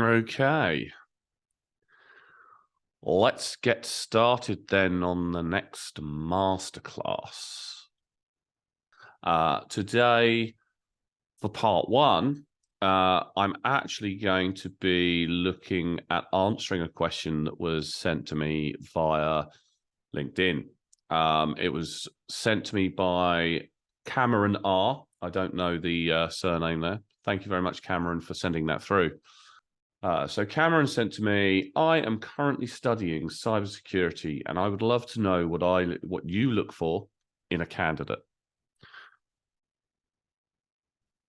Okay, let's get started then on the next masterclass. Today, for part one, I'm actually going to be looking at answering a question that was sent to me via LinkedIn. It was sent to me by Cameron R. I don't know the surname there. Thank you very much, Cameron, for sending that through. So Cameron sent to me, I am currently studying cybersecurity and I would love to know what you look for in a candidate.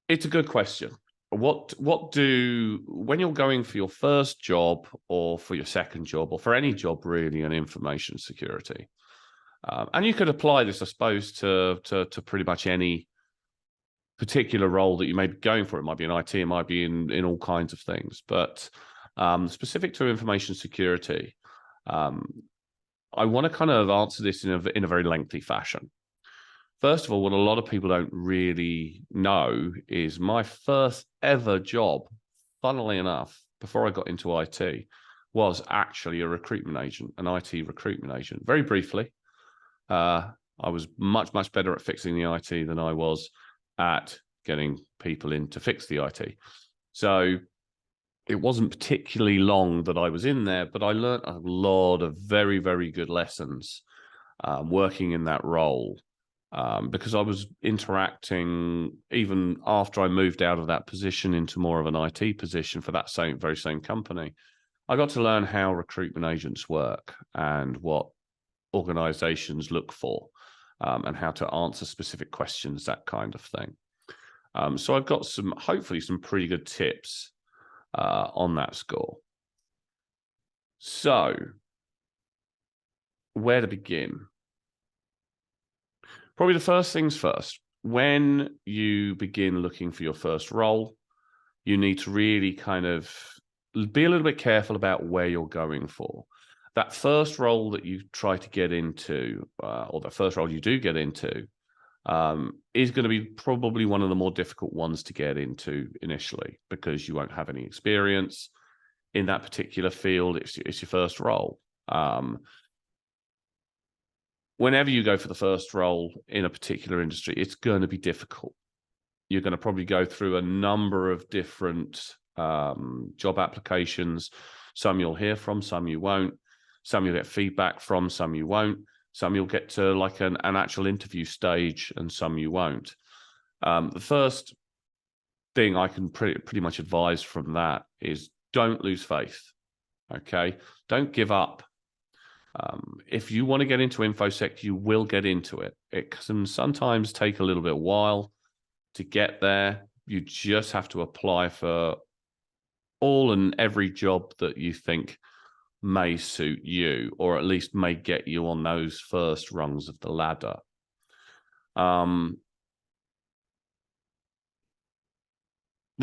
It's a good question. When you're going for your first job or for your second job or for any job really in information security, and you could apply this, I suppose, to pretty much any particular role that you may be going for. It might be in IT, it might be in all kinds of things, but specific to information security, I want to kind of answer this in a very lengthy fashion. First of all, what a lot of people don't really know is my first ever job, funnily enough, before I got into IT, was actually a recruitment agent, an IT recruitment agent. Very briefly, I was much better at fixing the IT than I was at getting people in to fix the IT. So it wasn't particularly long that I was in there, but I learned a lot of very good lessons working in that role because I was interacting even after I moved out of that position into more of an IT position for that very same company. I got to learn how recruitment agents work and what organizations look for. And how to answer specific questions, that kind of thing. So I've got hopefully some pretty good tips on that score. So where to begin? Probably the first things first. When you begin looking for your first role, you need to really kind of be a little bit careful about where you're going for. That first role that you try to get into, or the first role you do get into, is going to be probably one of the more difficult ones to get into initially because you won't have any experience in that particular field. It's your first role. Whenever you go for the first role in a particular industry, it's going to be difficult. You're going to probably go through a number of different job applications. Some you'll hear from, some you won't. Some you'll get feedback from, some you won't. Some you'll get to like an actual interview stage, and some you won't. The first thing I can pretty much advise from that is don't lose faith, okay? Don't give up. If you want to get into InfoSec, you will get into it. It can sometimes take a little bit while to get there. You just have to apply for all and every job that you think may suit you, or at least may get you on those first rungs of the ladder. The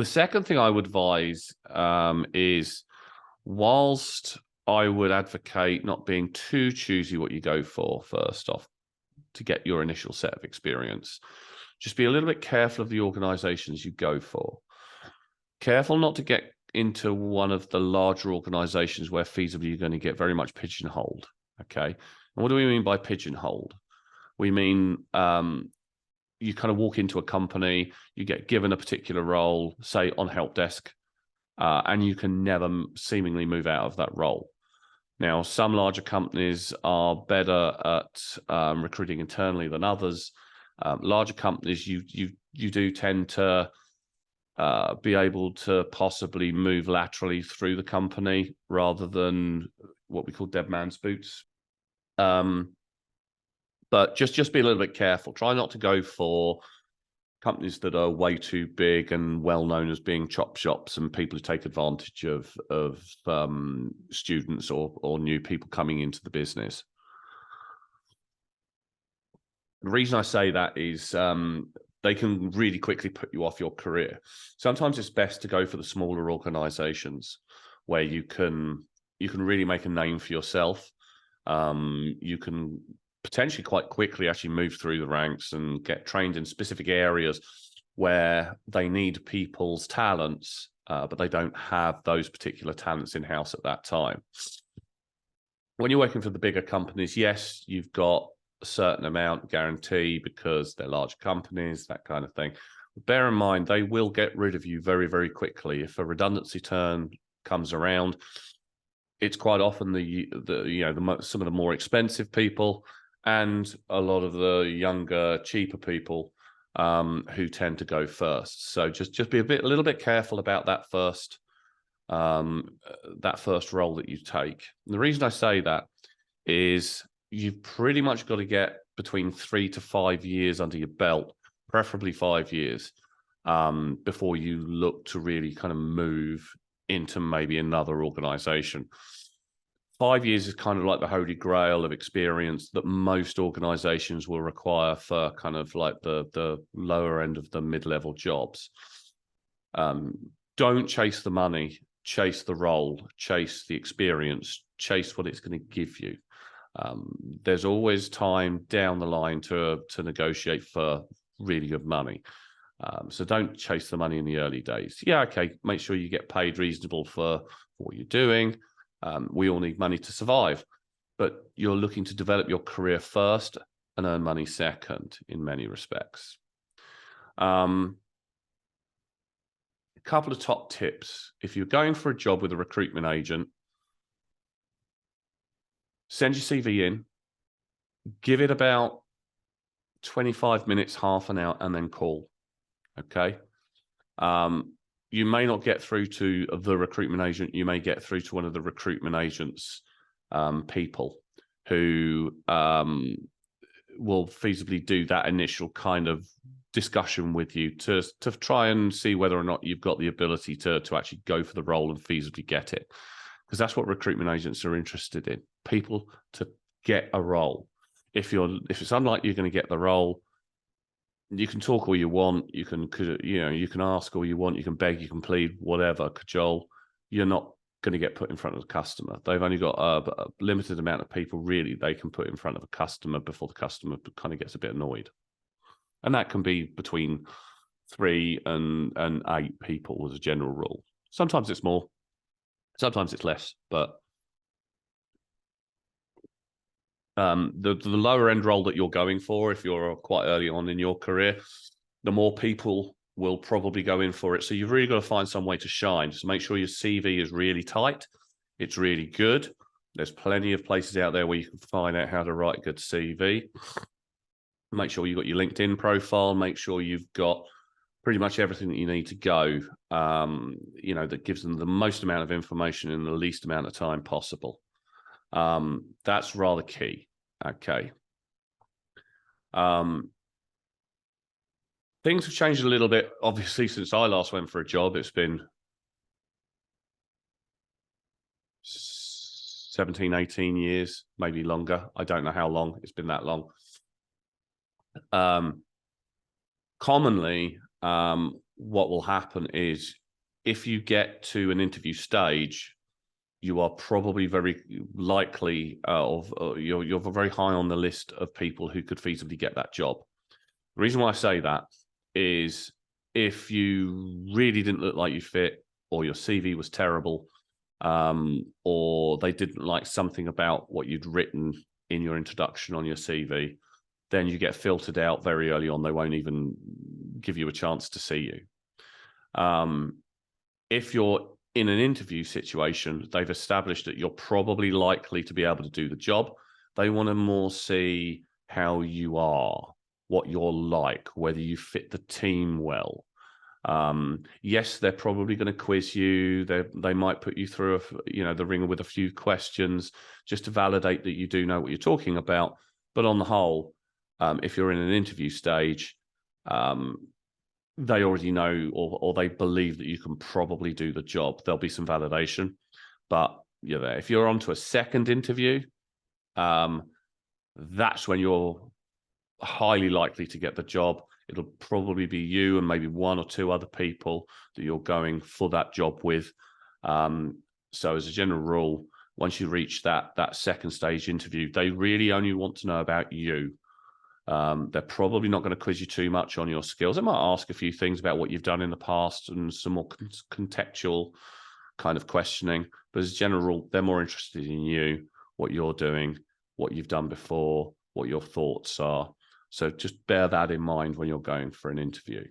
second thing I would advise is, whilst I would advocate not being too choosy what you go for first off to get your initial set of experience, just be a little bit careful of the organizations you go for. Careful not to get into one of the larger organizations where feasibly you're going to get very much pigeonholed, okay? And what do we mean by pigeonholed? We mean you kind of walk into a company, you get given a particular role, say on help desk, and you can never seemingly move out of that role. Now, some larger companies are better at recruiting internally than others. Larger companies, you do tend to be able to possibly move laterally through the company rather than what we call dead man's boots. But just be a little bit careful. Try not to go for companies that are way too big and well known as being chop shops and people who take advantage of students or new people coming into the business. The reason I say that is they can really quickly put you off your career. Sometimes it's best to go for the smaller organizations where you can really make a name for yourself. You can potentially quite quickly actually move through the ranks and get trained in specific areas where they need people's talents but they don't have those particular talents in-house at that time. When you're working for the bigger companies, yes, you've got a certain amount guarantee because they're large companies, that kind of thing. Bear in mind, they will get rid of you very, very quickly. If a redundancy turn comes around, it's quite often some of the more expensive people and a lot of the younger, cheaper people who tend to go first. So just be a little bit careful about that first role that you take. And the reason I say that is you've pretty much got to get between 3 to 5 years under your belt, preferably 5 years, before you look to really kind of move into maybe another organization. 5 years is kind of like the holy grail of experience that most organizations will require for kind of like the lower end of the mid-level jobs. Don't chase the money, chase the role, chase the experience, chase what it's going to give you. There's always time down the line to negotiate for really good money. So don't chase the money in the early days. Yeah, okay, make sure you get paid reasonable for what you're doing. We all need money to survive, but you're looking to develop your career first and earn money second in many respects. A couple of top tips. If you're going for a job with a recruitment agent, send your CV in, give it about 25 minutes, half an hour, and then call. Okay. You may not get through to the recruitment agent. You may get through to one of the recruitment agent's people who will feasibly do that initial kind of discussion with you to try and see whether or not you've got the ability to actually go for the role and feasibly get it. Because that's what recruitment agents are interested in, people to get a role. If it's unlikely you're going to get the role, you can talk all you want, you can ask all you want, you can beg, you can plead, whatever, cajole. You're not going to get put in front of the customer. They've only got a limited amount of people really they can put in front of a customer before the customer kind of gets a bit annoyed. And that can be between 3 and 8 people as a general rule. Sometimes it's more, sometimes it's less, but the lower end role that you're going for, if you're quite early on in your career, the more people will probably go in for it. So you've really got to find some way to shine. Just make sure your CV is really tight. It's really good. There's plenty of places out there where you can find out how to write a good CV. Make sure you've got your LinkedIn profile. Make sure you've got pretty much everything that you need to go, that gives them the most amount of information in the least amount of time possible. That's rather key. Okay. Things have changed a little bit, obviously, since I last went for a job. It's been 17, 18 years, maybe longer. I don't know how long. It's been that long. Commonly, what will happen is if you get to an interview stage, you are probably very likely you're very high on the list of people who could feasibly get that job. The reason why I say that is if you really didn't look like you fit, or your CV was terrible, or they didn't like something about what you'd written in your introduction on your CV, then you get filtered out very early on. They won't even give you a chance to see you. If you're in an interview situation, they've established that you're probably likely to be able to do the job. They want to more see how you are, what you're like, whether you fit the team well. Yes, they're probably going to quiz you. They might put you through the ringer with a few questions just to validate that you do know what you're talking about. But on the whole, if you're in an interview stage, they already know or they believe that you can probably do the job. There'll be some validation, but you're there. If you're on to a second interview, that's when you're highly likely to get the job. It'll probably be you and maybe 1 or 2 other people that you're going for that job with. So as a general rule, once you reach that second stage interview, they really only want to know about you. They're probably not going to quiz you too much on your skills. They might ask a few things about what you've done in the past and some more contextual kind of questioning. But as a general rule, they're more interested in you, what you're doing, what you've done before, what your thoughts are. So just bear that in mind when you're going for an interview.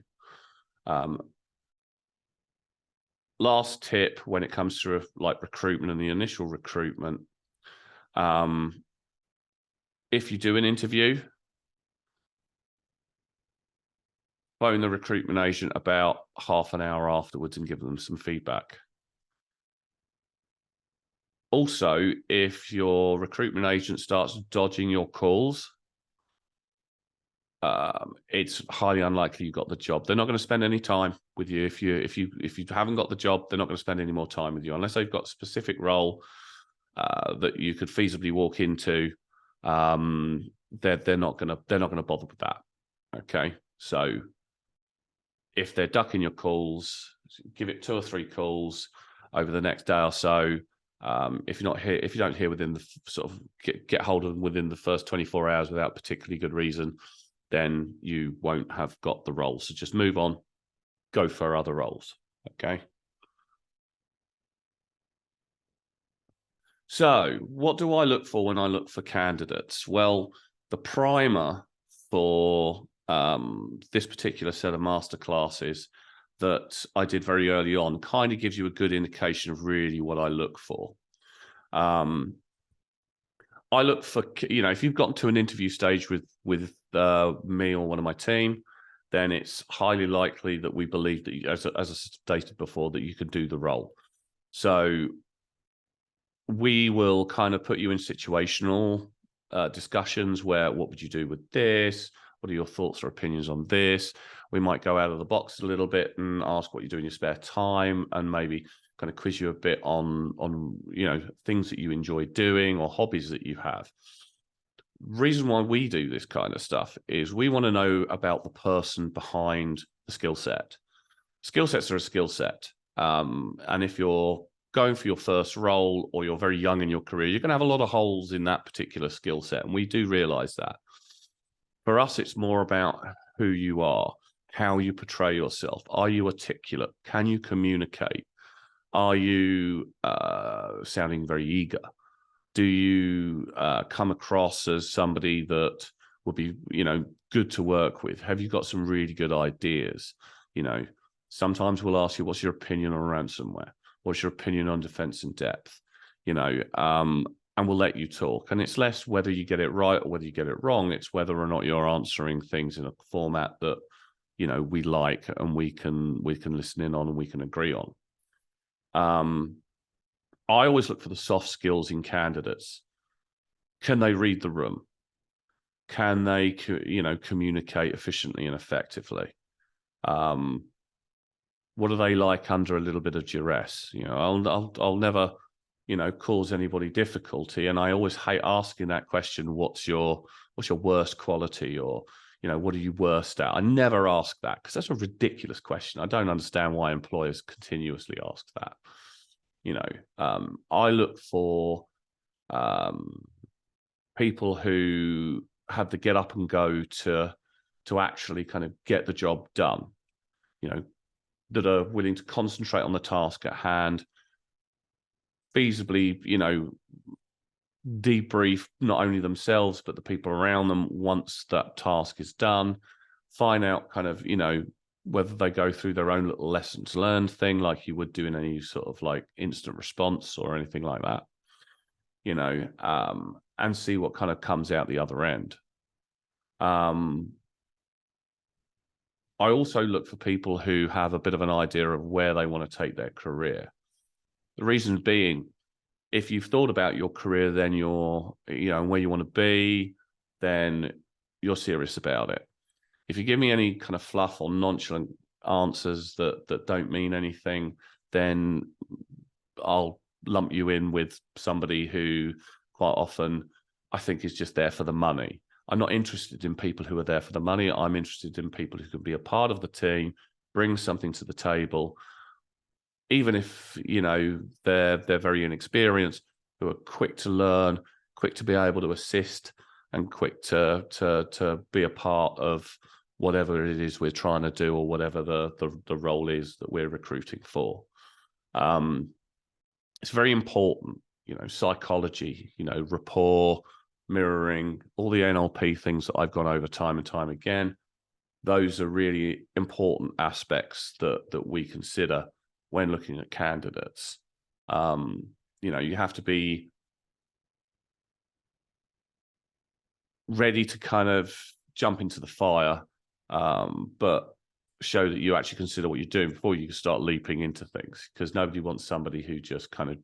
Last tip when it comes to like recruitment and the initial recruitment, if you do an interview, phone the recruitment agent about half an hour afterwards and give them some feedback. Also, if your recruitment agent starts dodging your calls, it's highly unlikely you got the job. They're not going to spend any time with you if you haven't got the job. They're not going to spend any more time with you unless they've got a specific role that you could feasibly walk into. They're not going to bother with that. Okay, so if they're ducking your calls, give it 2 or 3 calls over the next day or so. If you don't hear within the sort of get hold of them within the first 24 hours without particularly good reason, then you won't have got the role. So just move on, go for other roles. Okay. So what do I look for when I look for candidates? Well, the primer for this particular set of masterclasses that I did very early on kind of gives you a good indication of really what I look for. I look for, if you've gotten to an interview stage with me or one of my team, then it's highly likely that we believe that, as I stated before, that you can do the role. So we will kind of put you in situational discussions where, what would you do with this? What are your thoughts or opinions on this? We might go out of the box a little bit and ask what you do in your spare time, and maybe kind of quiz you a bit on things that you enjoy doing or hobbies that you have. Reason why we do this kind of stuff is we want to know about the person behind the skill set. Skill sets are a skill set, and if you're going for your first role or you're very young in your career, you're going to have a lot of holes in that particular skill set, and we do realize that. For us, it's more about who you are, how you portray yourself. Are you articulate? Can you communicate? Are you sounding very eager? Do you come across as somebody that would be, good to work with? Have you got some really good ideas? Sometimes we'll ask you, what's your opinion on ransomware? What's your opinion on defense in depth? And we'll let you talk. And it's less whether you get it right or whether you get it wrong. It's whether or not you're answering things in a format that, we like and we can listen in on and we can agree on. I always look for the soft skills in candidates. Can they read the room? Can they, communicate efficiently and effectively? What are they like under a little bit of duress? I'll never, cause anybody difficulty. And I always hate asking that question, what's your worst quality, or, what are you worst at? I never ask that because that's a ridiculous question. I don't understand why employers continuously ask that. I look for people who have the get up and go to actually kind of get the job done, that are willing to concentrate on the task at hand, feasibly, debrief not only themselves, but the people around them once that task is done, find out kind of, whether they go through their own little lessons learned thing, like you would do in any sort of like instant response or anything like that, and see what kind of comes out the other end. I also look for people who have a bit of an idea of where they want to take their career. The reason being, if you've thought about your career, then you're, where you want to be, then you're serious about it. If you give me any kind of fluff or nonchalant answers that don't mean anything, then I'll lump you in with somebody who quite often I think is just there for the money. I'm not interested in people who are there for the money. I'm interested in people who can be a part of the team, bring something to the table, even if, they're very inexperienced, who are quick to learn, quick to be able to assist, and quick to be a part of whatever it is we're trying to do, or whatever the role is that we're recruiting for. It's very important, psychology, rapport, mirroring, all the NLP things that I've gone over time and time again. Those are really important aspects that we consider when looking at candidates. You have to be ready to kind of jump into the fire, but show that you actually consider what you're doing before you start leaping into things, because nobody wants somebody who just kind of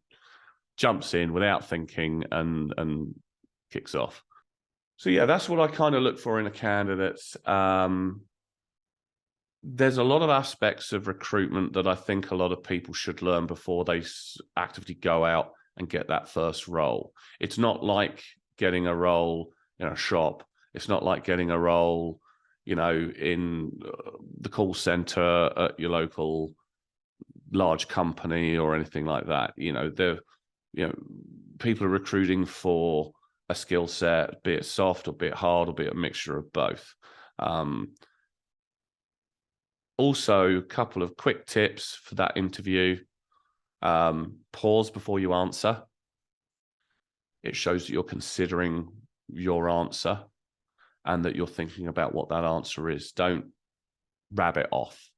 jumps in without thinking and kicks off. So yeah, that's what I kind of look for in a candidate. There's a lot of aspects of recruitment that I think a lot of people should learn before they actively go out and get that first role. It's not like getting a role in a shop. It's not like getting a role, in the call center at your local large company or anything like that. People are recruiting for a skill set, be it soft or be it hard or be it a mixture of both. Also, a couple of quick tips for that interview. Pause before you answer. It shows that you're considering your answer and that you're thinking about what that answer is. Don't rabbit off.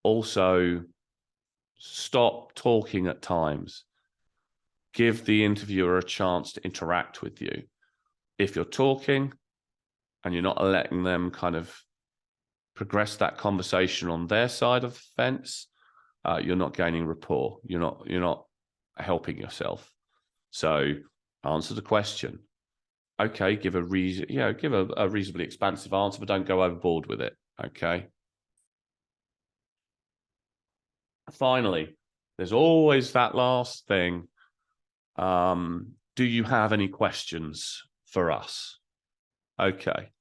Also, stop talking at times. Give the interviewer a chance to interact with you. If you're talking and you're not letting them kind of progress that conversation on their side of the fence, you're not gaining rapport. You're not helping yourself. So answer the question. Okay, give a reasonably expansive answer, but don't go overboard with it. Okay. Finally, there's always that last thing. Do you have any questions for us? Okay.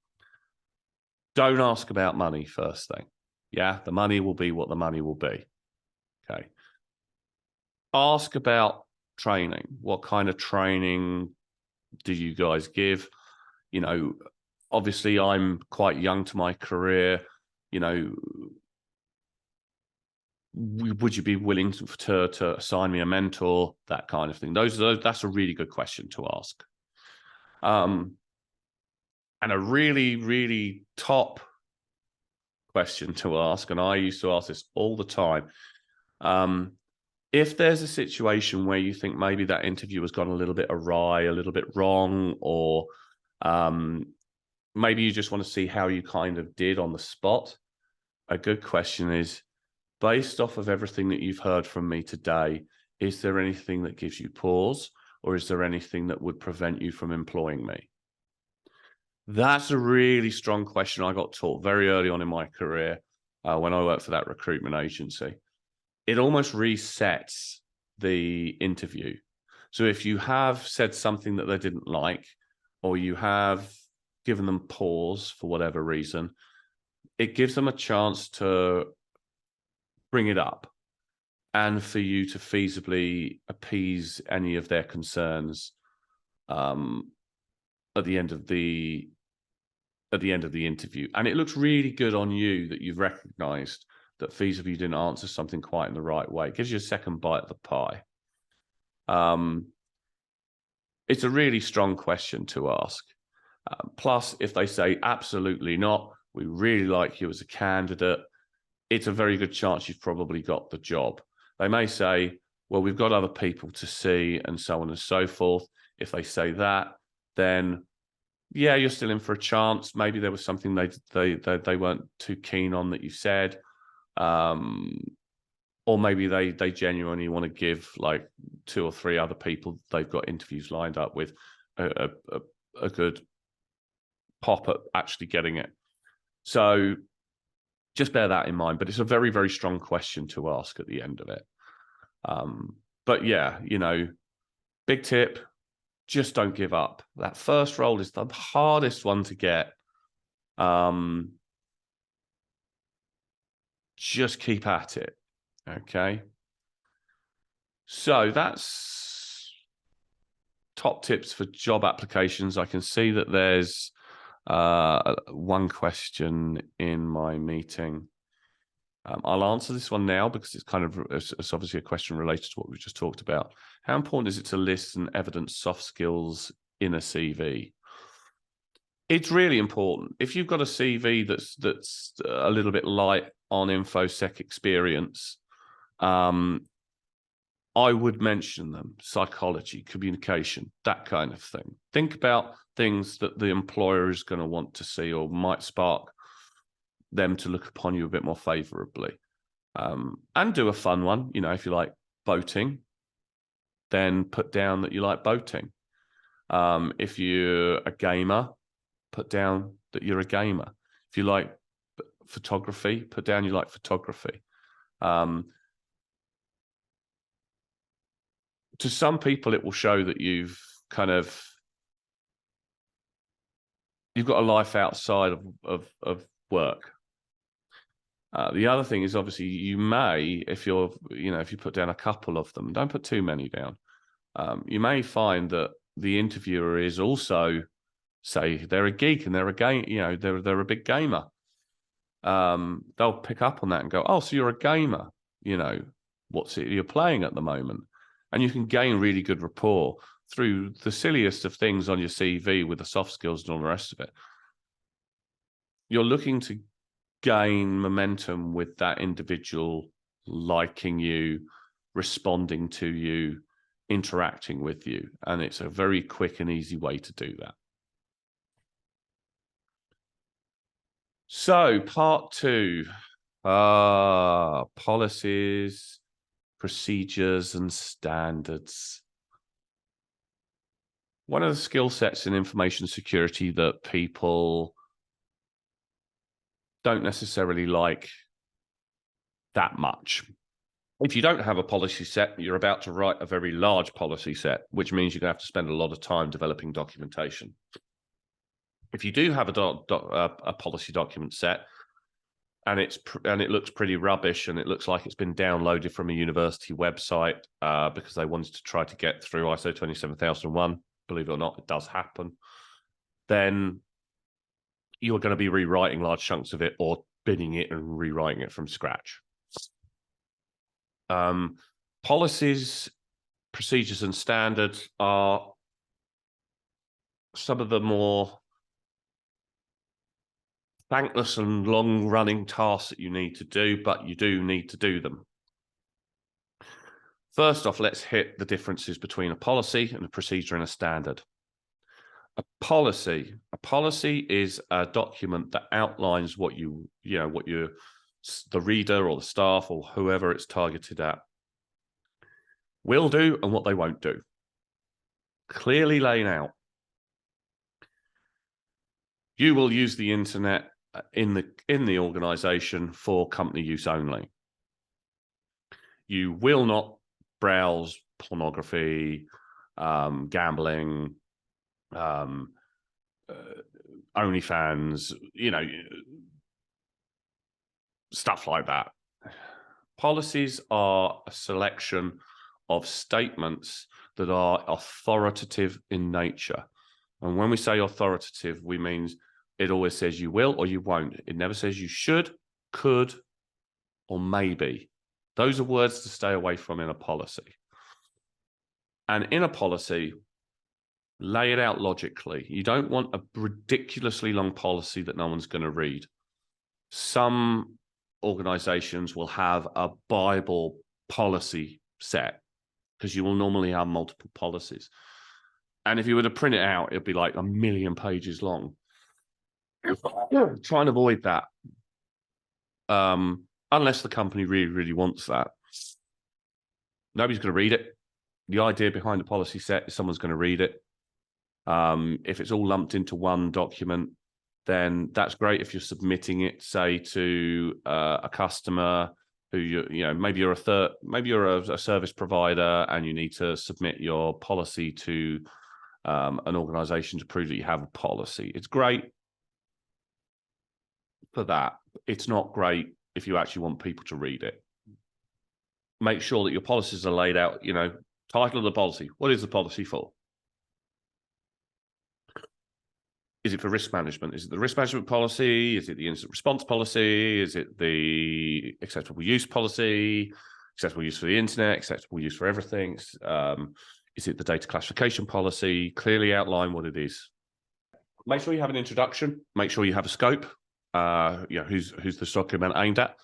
Don't ask about money first thing. Yeah, the money will be what the money will be. Okay. Ask about training. What kind of training do you guys give? Obviously I'm quite young to my career. Would you be willing to assign me a mentor? That kind of thing. That's a really good question to ask. And a really, really top question to ask, and I used to ask this all the time. If there's a situation where you think maybe that interview has gone a little bit awry, a little bit wrong, or maybe you just want to see how you kind of did on the spot, a good question is, based off of everything that you've heard from me today, is there anything that gives you pause, or is there anything that would prevent you from employing me? That's a really strong question I got taught very early on in my career when I worked for that recruitment agency. It almost resets the interview. So if you have said something that they didn't like, or you have given them pause for whatever reason, it gives them a chance to bring it up and for you to feasibly appease any of their concerns at the end of the interview. And it looks really good on you that you've recognized that feasibly you didn't answer something quite in the right way. It gives you a second bite of the pie. It's a really strong question to ask. Plus, if they say absolutely not, we really like you as a candidate, it's a very good chance you've probably got the job. They may say, well, we've got other people to see, and so on and so forth. If they say that, then yeah, you're still in for a chance. Maybe there was something they weren't too keen on that you said. Or maybe they genuinely want to give like 2 or 3 other people they've got interviews lined up with a good pop at actually getting it. So just bear that in mind. But it's a very, very strong question to ask at the end of it. But yeah, big tip, just don't give up. That first role is the hardest one to get. Just keep at it. Okay. So that's top tips for job applications. I can see that there's one question in my meeting. I'll answer this one now because it's obviously a question related to what we just talked about. How important is it to list and evidence soft skills in a CV? It's really important. If you've got a CV that's a little bit light on InfoSec experience, I would mention them: psychology, communication, that kind of thing. Think about things that the employer is going to want to see or might spark them to look upon you a bit more favorably. And do a fun one. You know, if you like boating, then put down that you like boating. If you're a gamer, put down that you're a gamer. If you like photography, put down you like photography. To some people, it will show that you've got a life outside of work. The other thing is, obviously, you may, if you put down a couple of them, don't put too many down. You may find that the interviewer is also, say, they're a geek and they're a big gamer. They'll pick up on that and go, "Oh, so you're a gamer? You know, what's it you're playing at the moment?" And you can gain really good rapport through the silliest of things on your CV with the soft skills and all the rest of it. You're looking to gain momentum with that individual liking you, responding to you, interacting with you. And it's a very quick and easy way to do that. So part 2, policies, procedures, and standards. One of the skill sets in information security that people don't necessarily like that much. If you don't have a policy set, you're about to write a very large policy set, which means you're going to have to spend a lot of time developing documentation. If you do have a policy document set and it looks pretty rubbish and it looks like it's been downloaded from a university website because they wanted to try to get through ISO 27001, believe it or not, it does happen, then you're going to be rewriting large chunks of it or binning it and rewriting it from scratch. Policies, procedures, and standards are some of the more thankless and long-running tasks that you need to do, but you do need to do them. First off, let's hit the differences between a policy and a procedure and a standard. A policy is a document that outlines what the reader or the staff or whoever it's targeted at will do and what they won't do. Clearly laying out. You will use the internet in the organization for company use only. You will not browse pornography, gambling, OnlyFans, stuff like that. Policies are a selection of statements that are authoritative in nature. And when we say authoritative, we mean it always says you will or you won't. It never says you should, could, or maybe. Those are words to stay away from in a policy. And in a policy, lay it out logically. You don't want a ridiculously long policy that no one's going to read. Some organizations will have a Bible policy set because you will normally have multiple policies. And if you were to print it out, it'd be like 1 million pages long. Try and avoid that. Unless the company really, really wants that. Nobody's going to read it. The idea behind the policy set is someone's going to read it. If it's all lumped into one document, then that's great if you're submitting it, say, to a customer who maybe you're a service provider and you need to submit your policy to an organization to prove that you have a policy. It's great for that. It's not great if you actually want people to read it. Make sure that your policies are laid out, title of the policy. What is the policy for? Is it for risk management? Is it the risk management policy? Is it the incident response policy? Is it the acceptable use policy? Acceptable use for the internet, acceptable use for everything? Is it the data classification policy? Clearly outline what it is. Make sure you have an introduction. Make sure you have a scope. Who's the document aimed at?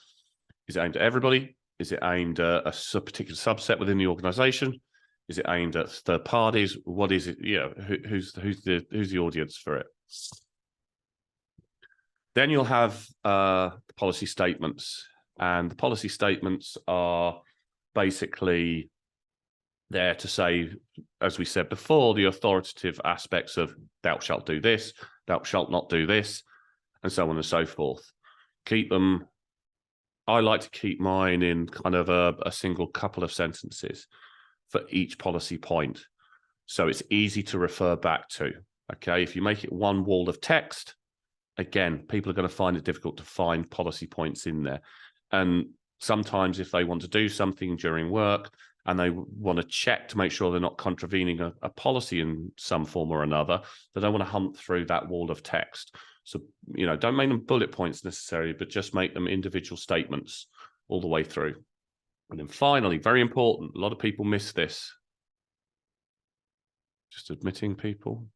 Is it aimed at everybody? Is it aimed at a particular subset within the organization? Is it aimed at third parties? What is it? Who's the audience for it? Then you'll have the policy statements, and the policy statements are basically there to say, as we said before, the authoritative aspects of thou shalt do this, thou shalt not do this, and so on and so forth. Keep them. I like to keep mine in kind of a single couple of sentences for each policy point, so it's easy to refer back to. Okay, if you make it one wall of text, again, people are going to find it difficult to find policy points in there. And sometimes if they want to do something during work and they want to check to make sure they're not contravening a policy in some form or another, they don't want to hunt through that wall of text. So, don't make them bullet points necessarily, but just make them individual statements all the way through. And then finally, very important, a lot of people miss this. Just admitting people.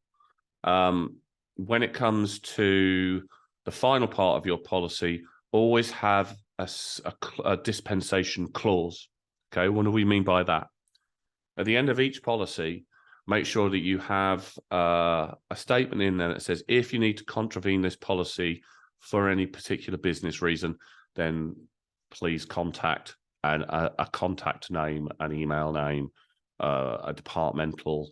When it comes to the final part of your policy, always have a dispensation clause. Okay, what do we mean by that? At the end of each policy, make sure that you have a statement in there that says, if you need to contravene this policy for any particular business reason, then please contact a contact name, an email name, a departmental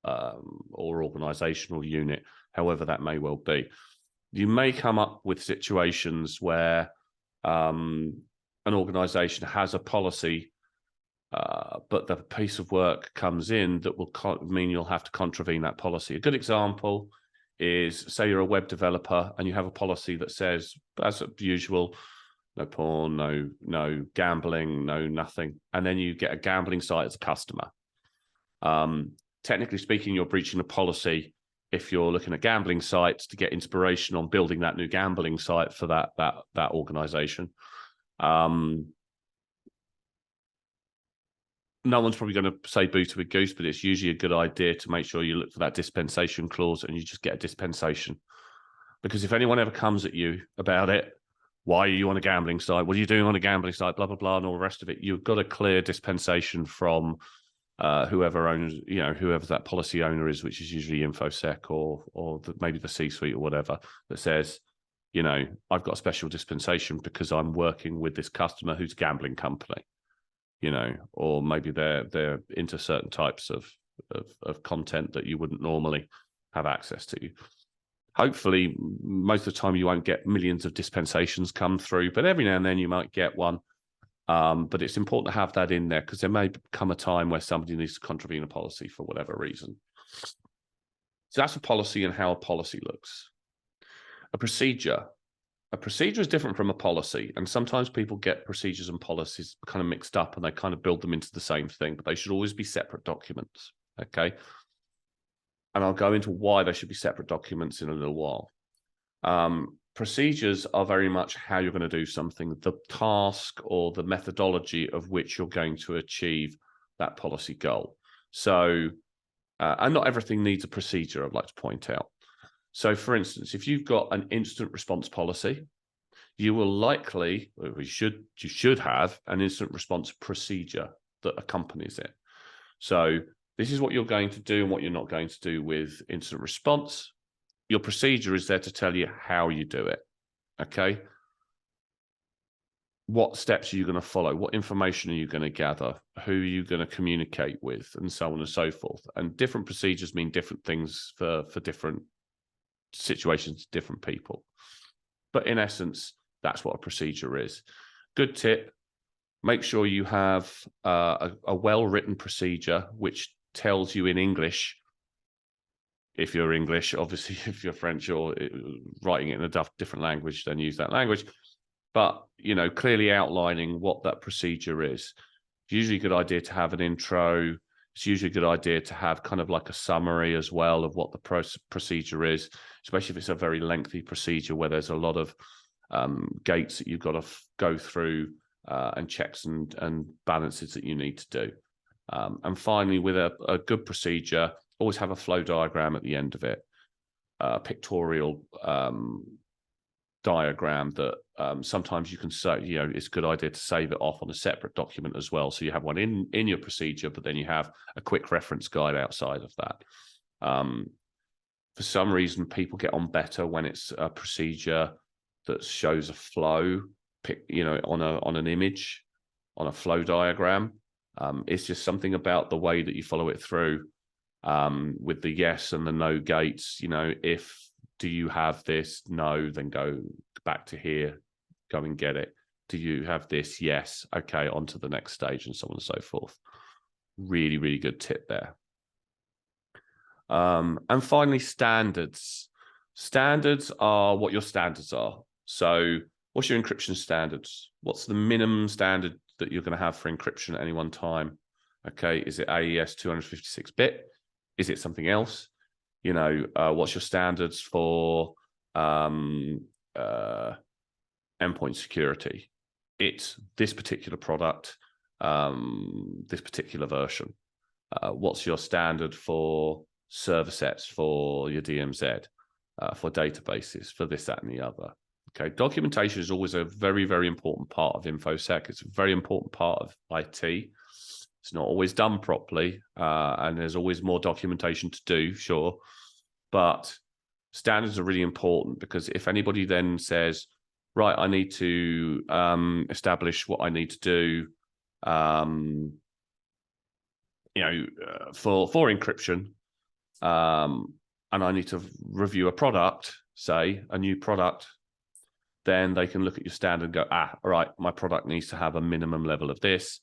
or organizational unit, however that may well be. You may come up with situations where an organization has a policy, but the piece of work comes in that will mean you'll have to contravene that policy. A good example is, say you're a web developer and you have a policy that says, as usual, no porn, no gambling, no nothing, and then you get a gambling site as a customer. Technically speaking, you're breaching a policy if you're looking at gambling sites to get inspiration on building that new gambling site for that organization. No one's probably going to say boo to a goose, but it's usually a good idea to make sure you look for that dispensation clause and you just get a dispensation. Because if anyone ever comes at you about it, why are you on a gambling site? What are you doing on a gambling site? Blah, blah, blah, and all the rest of it. You've got a clear dispensation from whoever owns, whoever that policy owner is, which is usually InfoSec or maybe the C-suite or whatever, that says, I've got a special dispensation because I'm working with this customer who's a gambling company, or maybe they're into certain types of content that you wouldn't normally have access to. Hopefully, most of the time you won't get millions of dispensations come through, but every now and then you might get one. But it's important to have that in there because there may come a time where somebody needs to contravene a policy for whatever reason. So that's a policy and how a policy looks. A procedure is different from a policy, and sometimes people get procedures and policies kind of mixed up and they kind of build them into the same thing, but they should always be separate documents, okay? And I'll go into why they should be separate documents in a little while. Procedures are very much how you're going to do something, the task or the methodology of which you're going to achieve that policy goal. So, and not everything needs a procedure, I'd like to point out. So, for instance, if you've got an incident response policy, you will likely, or you should have an incident response procedure that accompanies it. So, this is what you're going to do and what you're not going to do with incident response. Your procedure is there to tell you how you do it, okay? What steps are you going to follow? What information are you going to gather? Who are you going to communicate with? And so on and so forth. And different procedures mean different things for different situations, different people. But in essence, that's what a procedure is. Good tip, make sure you have a well-written procedure which tells you in English. If you're English, obviously, if you're French or writing it in a different language, then use that language. But, clearly outlining what that procedure is. It's usually a good idea to have an intro. it's usually a good idea to have kind of like a summary as well of what the procedure is, especially if it's a very lengthy procedure where there's a lot of gates that you've got to go through and checks and balances that you need to do. And finally, with a good procedure, always have a flow diagram at the end of it, a pictorial diagram that sometimes you can say, it's a good idea to save it off on a separate document as well. So you have one in your procedure, but then you have a quick reference guide outside of that. For some reason, people get on better when it's a procedure that shows a flow, on an image, on a flow diagram. It's just something about the way that you follow it through, with the yes and the no gates. If do you have this? No, then go back to here, go and get it. Do you have this? Yes. Okay, on to the next stage, and so on and so forth. Really, really good tip there. And finally, standards. Standards are what your standards are. So what's your encryption standards? What's the minimum standard that you're going to have for encryption at any one time? Okay, is it AES 256-bit? Is it something else? What's your standards for endpoint security? It's this particular product, this particular version. What's your standard for server sets, for your DMZ, for databases, for this, that, and the other? Okay, documentation is always a very, very important part of InfoSec. It's a very important part of IT. It's not always done properly, and there's always more documentation to do, sure. But standards are really important, because if anybody then says, right, I need to establish what I need to do, for encryption, and I need to review a product, say a new product, then they can look at your standard and go, all right, my product needs to have a minimum level of this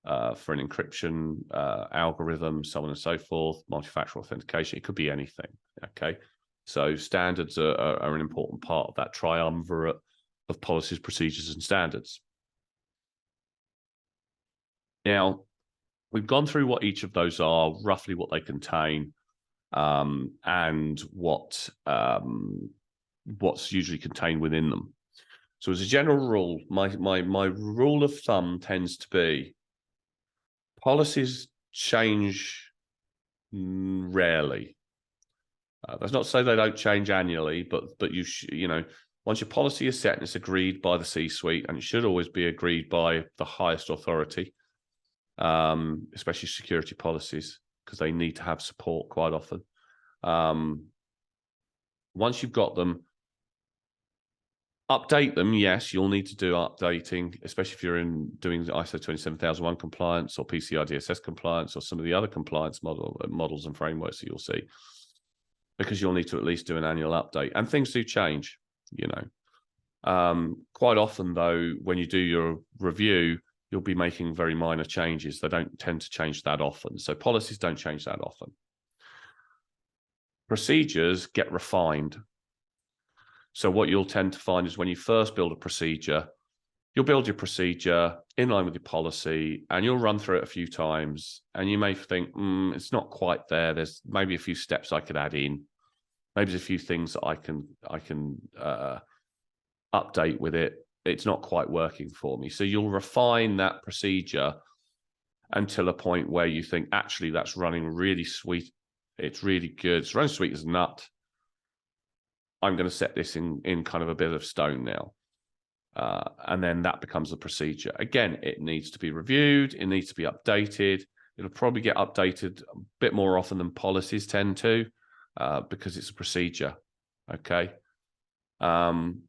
for an encryption algorithm, so on and so forth, multi-factor authentication. It could be anything. Okay, so standards are an important part of that triumvirate of policies, procedures, and standards. Now, we've gone through what each of those are, roughly what they contain, and what's usually contained within them. So as a general rule, my rule of thumb tends to be policies change rarely. That's not to say they don't change annually, but once your policy is set and it's agreed by the C-suite, and it should always be agreed by the highest authority, especially security policies, because they need to have support quite often. Once you've got them, update them. Yes, you'll need to do updating, especially if you're doing ISO 27001 compliance or PCI DSS compliance or some of the other compliance models and frameworks that you'll see, because you'll need to at least do an annual update. And things do change, quite often, though, when you do your review, you'll be making very minor changes. They don't tend to change that often. So policies don't change that often. Procedures get refined. So what you'll tend to find is when you first build a procedure, you'll build your procedure in line with your policy, and you'll run through it a few times, and you may think, it's not quite there. There's maybe a few steps I could add in. Maybe there's a few things that I can update with it. It's not quite working for me. So you'll refine that procedure until a point where you think, actually, that's running really sweet. It's really good. It's running sweet as a nut. I'm going to set this in kind of a bit of stone now. And then that becomes a procedure. Again, it needs to be reviewed. It needs to be updated. It'll probably get updated a bit more often than policies tend to, because it's a procedure. Okay. And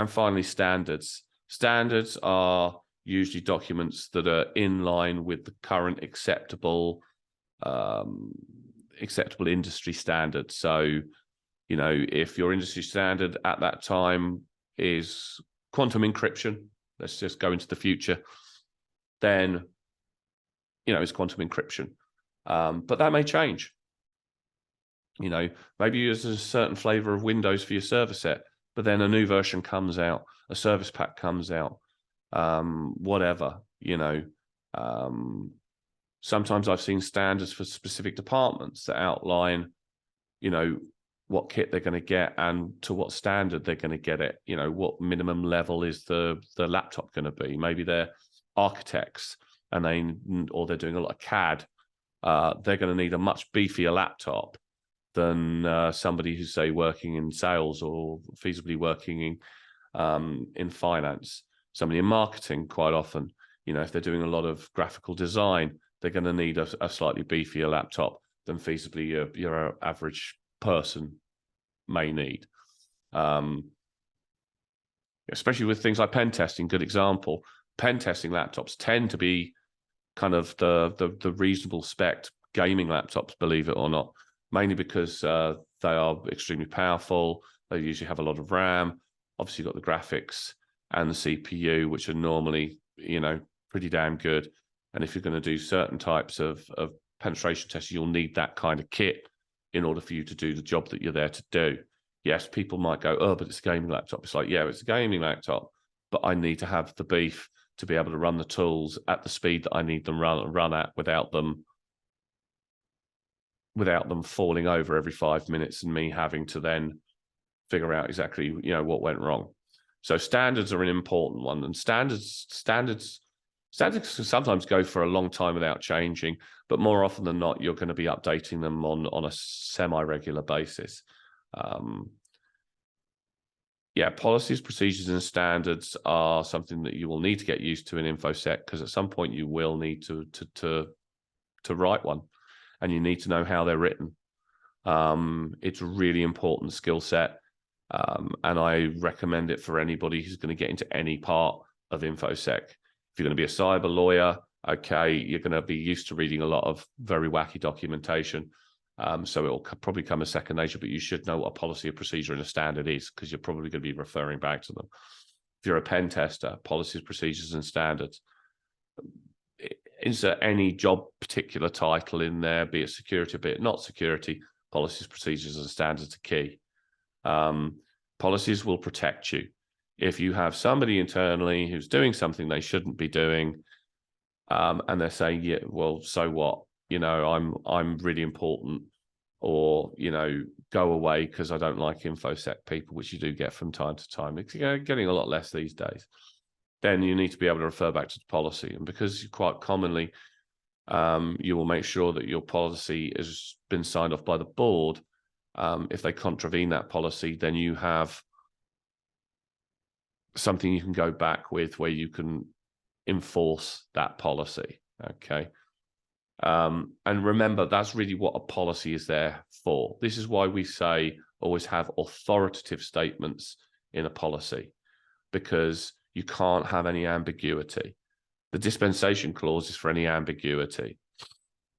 finally, standards. Standards are usually documents that are in line with the current acceptable industry standards. So, if your industry standard at that time is quantum encryption, let's just go into the future, then, it's quantum encryption. But that may change. Maybe you use a certain flavor of Windows for your server set, but then a new version comes out, a service pack comes out, whatever, Sometimes I've seen standards for specific departments that outline, what kit they're going to get and to what standard they're going to get it. What minimum level is the laptop going to be? Maybe they're architects and they're doing a lot of CAD. They're going to need a much beefier laptop than somebody who's, say, working in sales or feasibly working in finance. Somebody in marketing, quite often, if they're doing a lot of graphical design, they're going to need a slightly beefier laptop than feasibly your average person may need. Especially with things like pen testing, good example. Pen testing laptops tend to be kind of the reasonable spec gaming laptops, believe it or not, mainly because they are extremely powerful. They usually have a lot of RAM. Obviously, you've got the graphics and the CPU, which are normally, pretty damn good. And if you're going to do certain types of penetration tests, you'll need that kind of kit in order for you to do the job that you're there to do. Yes, people might go, oh, but it's a gaming laptop. It's like, yeah, it's a gaming laptop, but I need to have the beef to be able to run the tools at the speed that I need them run at without them falling over every 5 minutes and me having to then figure out exactly, what went wrong. So standards are an important one, and standards can sometimes go for a long time without changing, but more often than not, you're going to be updating them on a semi-regular basis. Policies, procedures, and standards are something that you will need to get used to in InfoSec, because at some point you will need to write one, and you need to know how they're written. It's a really important skill set, and I recommend it for anybody who's going to get into any part of InfoSec. If you're going to be a cyber lawyer, okay, you're going to be used to reading a lot of very wacky documentation. So it will probably come as second nature, but you should know what a policy, a procedure, and a standard is, because you're probably going to be referring back to them. If you're a pen tester, policies, procedures, and standards. Insert any job particular title in there, be it security, be it not security. Policies, procedures, and standards are key. Policies will protect you. If you have somebody internally who's doing something they shouldn't be doing, and they're saying, yeah, well, so what? I'm really important, or, go away because I don't like InfoSec people, which you do get from time to time. It's getting a lot less these days. Then you need to be able to refer back to the policy. And because quite commonly, you will make sure that your policy has been signed off by the board. If they contravene that policy, then you have something you can go back with where you can enforce that policy. Okay. And remember, that's really what a policy is there for. This is why we say always have authoritative statements in a policy, because you can't have any ambiguity. The dispensation clause is for any ambiguity,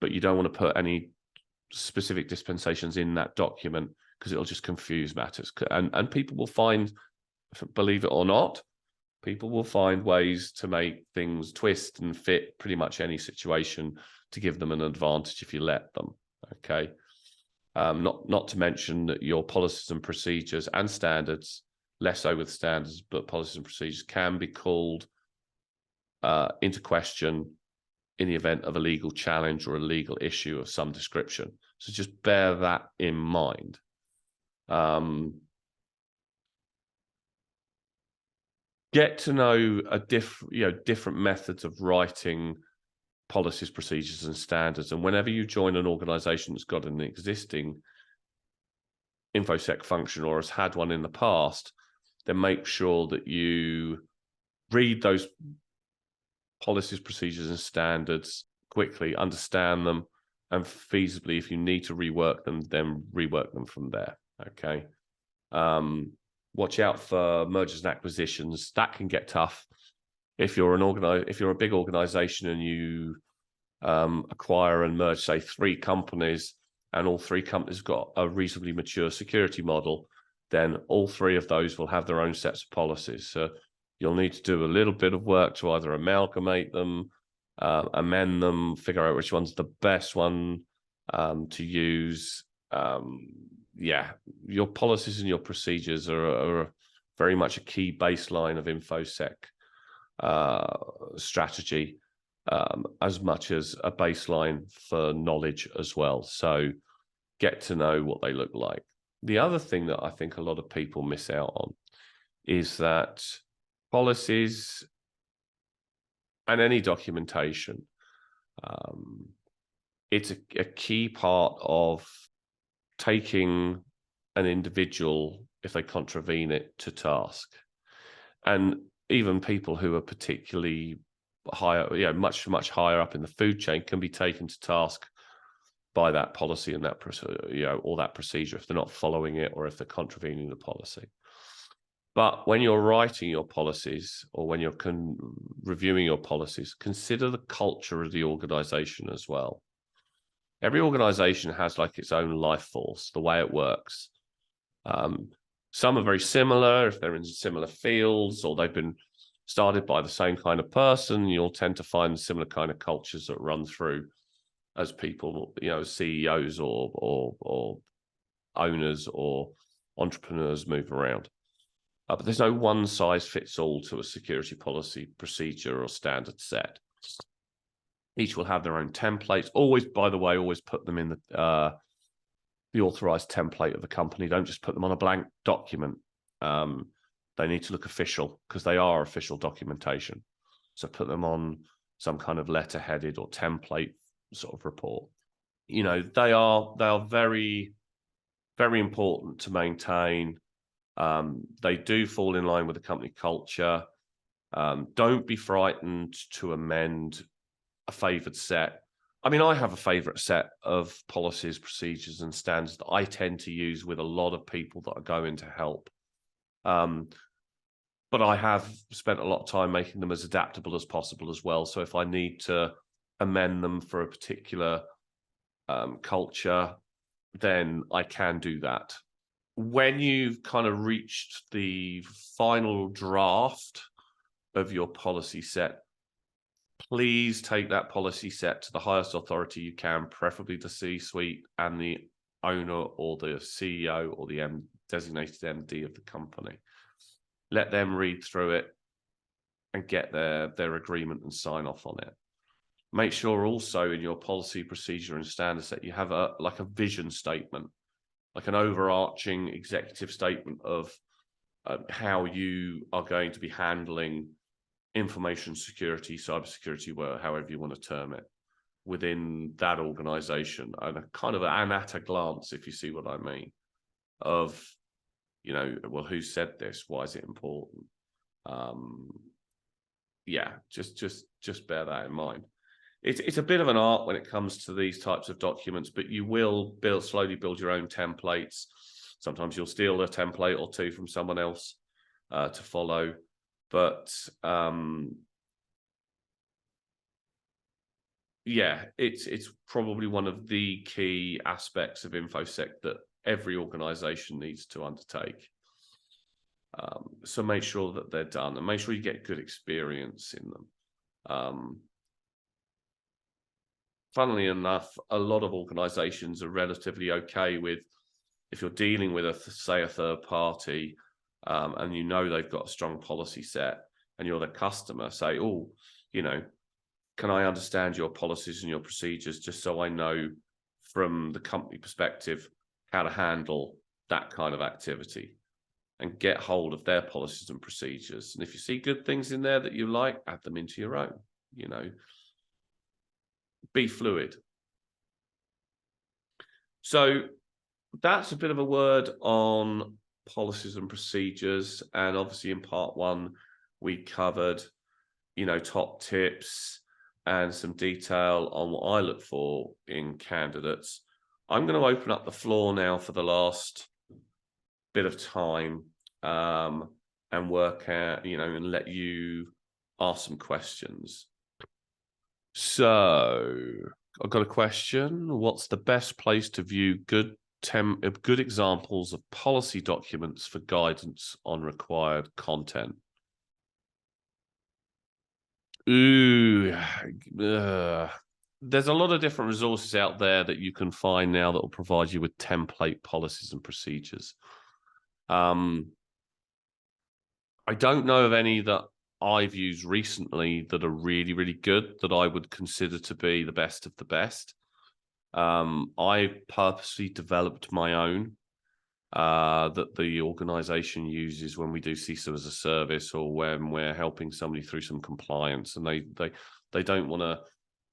but you don't want to put any specific dispensations in that document, because it'll just confuse matters. And people will find, believe it or not, people will find ways to make things twist and fit pretty much any situation to give them an advantage if you let them. Okay. Not to mention that your policies and procedures and standards, less so with standards, but policies and procedures can be called into question in the event of a legal challenge or a legal issue of some description. So just bear that in mind. Get to know different methods of writing policies, procedures, and standards. And whenever you join an organization that's got an existing InfoSec function or has had one in the past, then make sure that you read those policies, procedures, and standards quickly, understand them, and feasibly, if you need to rework them, then rework them from there. Okay. Watch out for mergers and acquisitions. That can get tough. If you're a big organization and you acquire and merge, say, 3 companies, and all 3 companies got a reasonably mature security model, then all 3 of those will have their own sets of policies. So you'll need to do a little bit of work to either amalgamate them, amend them, figure out which one's the best one to use. Your policies and your procedures are very much a key baseline of InfoSec strategy. as much as a baseline for knowledge as well. So get to know what they look like. The other thing that I think a lot of people miss out on is that policies and any documentation, it's a key part of taking an individual, if they contravene it, to task. And even people who are particularly higher, much higher up in the food chain can be taken to task by that policy and that, or that procedure if they're not following it or if they're contravening the policy. But when you're writing your policies or when you're reviewing your policies, consider the culture of the organization as well. Every organization has like its own life force, the way it works. Some are very similar if they're in similar fields or they've been started by the same kind of person. You'll tend to find similar kind of cultures that run through as people, CEOs or owners or entrepreneurs move around. But there's no one size fits all to a security policy, procedure, or standard set. Each will have their own templates. Always, by the way, always put them in the authorized template of the company. Don't just put them on a blank document. They need to look official because they are official documentation. So put them on some kind of letter-headed or template sort of report. They are very, very important to maintain. They do fall in line with the company culture. Don't be frightened to amend a favored set. I mean, I have a favorite set of policies, procedures, and standards that I tend to use with a lot of people that are going to help. But I have spent a lot of time making them as adaptable as possible as well. So if I need to amend them for a particular culture, then I can do that. When you've kind of reached the final draft of your policy set, please take that policy set to the highest authority you can, preferably the C-suite and the owner or the CEO or the designated MD of the company. Let them read through it and get their agreement and sign off on it. Make sure also in your policy, procedure, and standard set, you have a vision statement, like an overarching executive statement of how you are going to be handling information security, cybersecurity, however you want to term it, within that organization, and an at a glance, if you see what I mean, of, well, who said this? Why is it important? Just bear that in mind. It's a bit of an art when it comes to these types of documents, but you will slowly build your own templates. Sometimes you'll steal a template or two from someone else to follow. But it's probably one of the key aspects of InfoSec that every organization needs to undertake. So make sure that they're done and make sure you get good experience in them. Funnily enough, a lot of organizations are relatively okay with, if you're dealing with a third party, and they've got a strong policy set and you're the customer, say, oh, can I understand your policies and your procedures just so I know from the company perspective how to handle that kind of activity, and get hold of their policies and procedures. And if you see good things in there that you like, add them into your own, be fluid. So that's a bit of a word on policies and procedures. And obviously in part one, we covered, top tips and some detail on what I look for in candidates. I'm going to open up the floor now for the last bit of time and work out, and let you ask some questions. So I've got a question. What's the best place to view good examples of policy documents for guidance on required content? There's a lot of different resources out there that you can find now that will provide you with template policies and procedures. I don't know of any that I've used recently that are really, really good, that I would consider to be the best of the best. I purposely developed my own that the organization uses when we do CISO as a service, or when we're helping somebody through some compliance, and they don't want to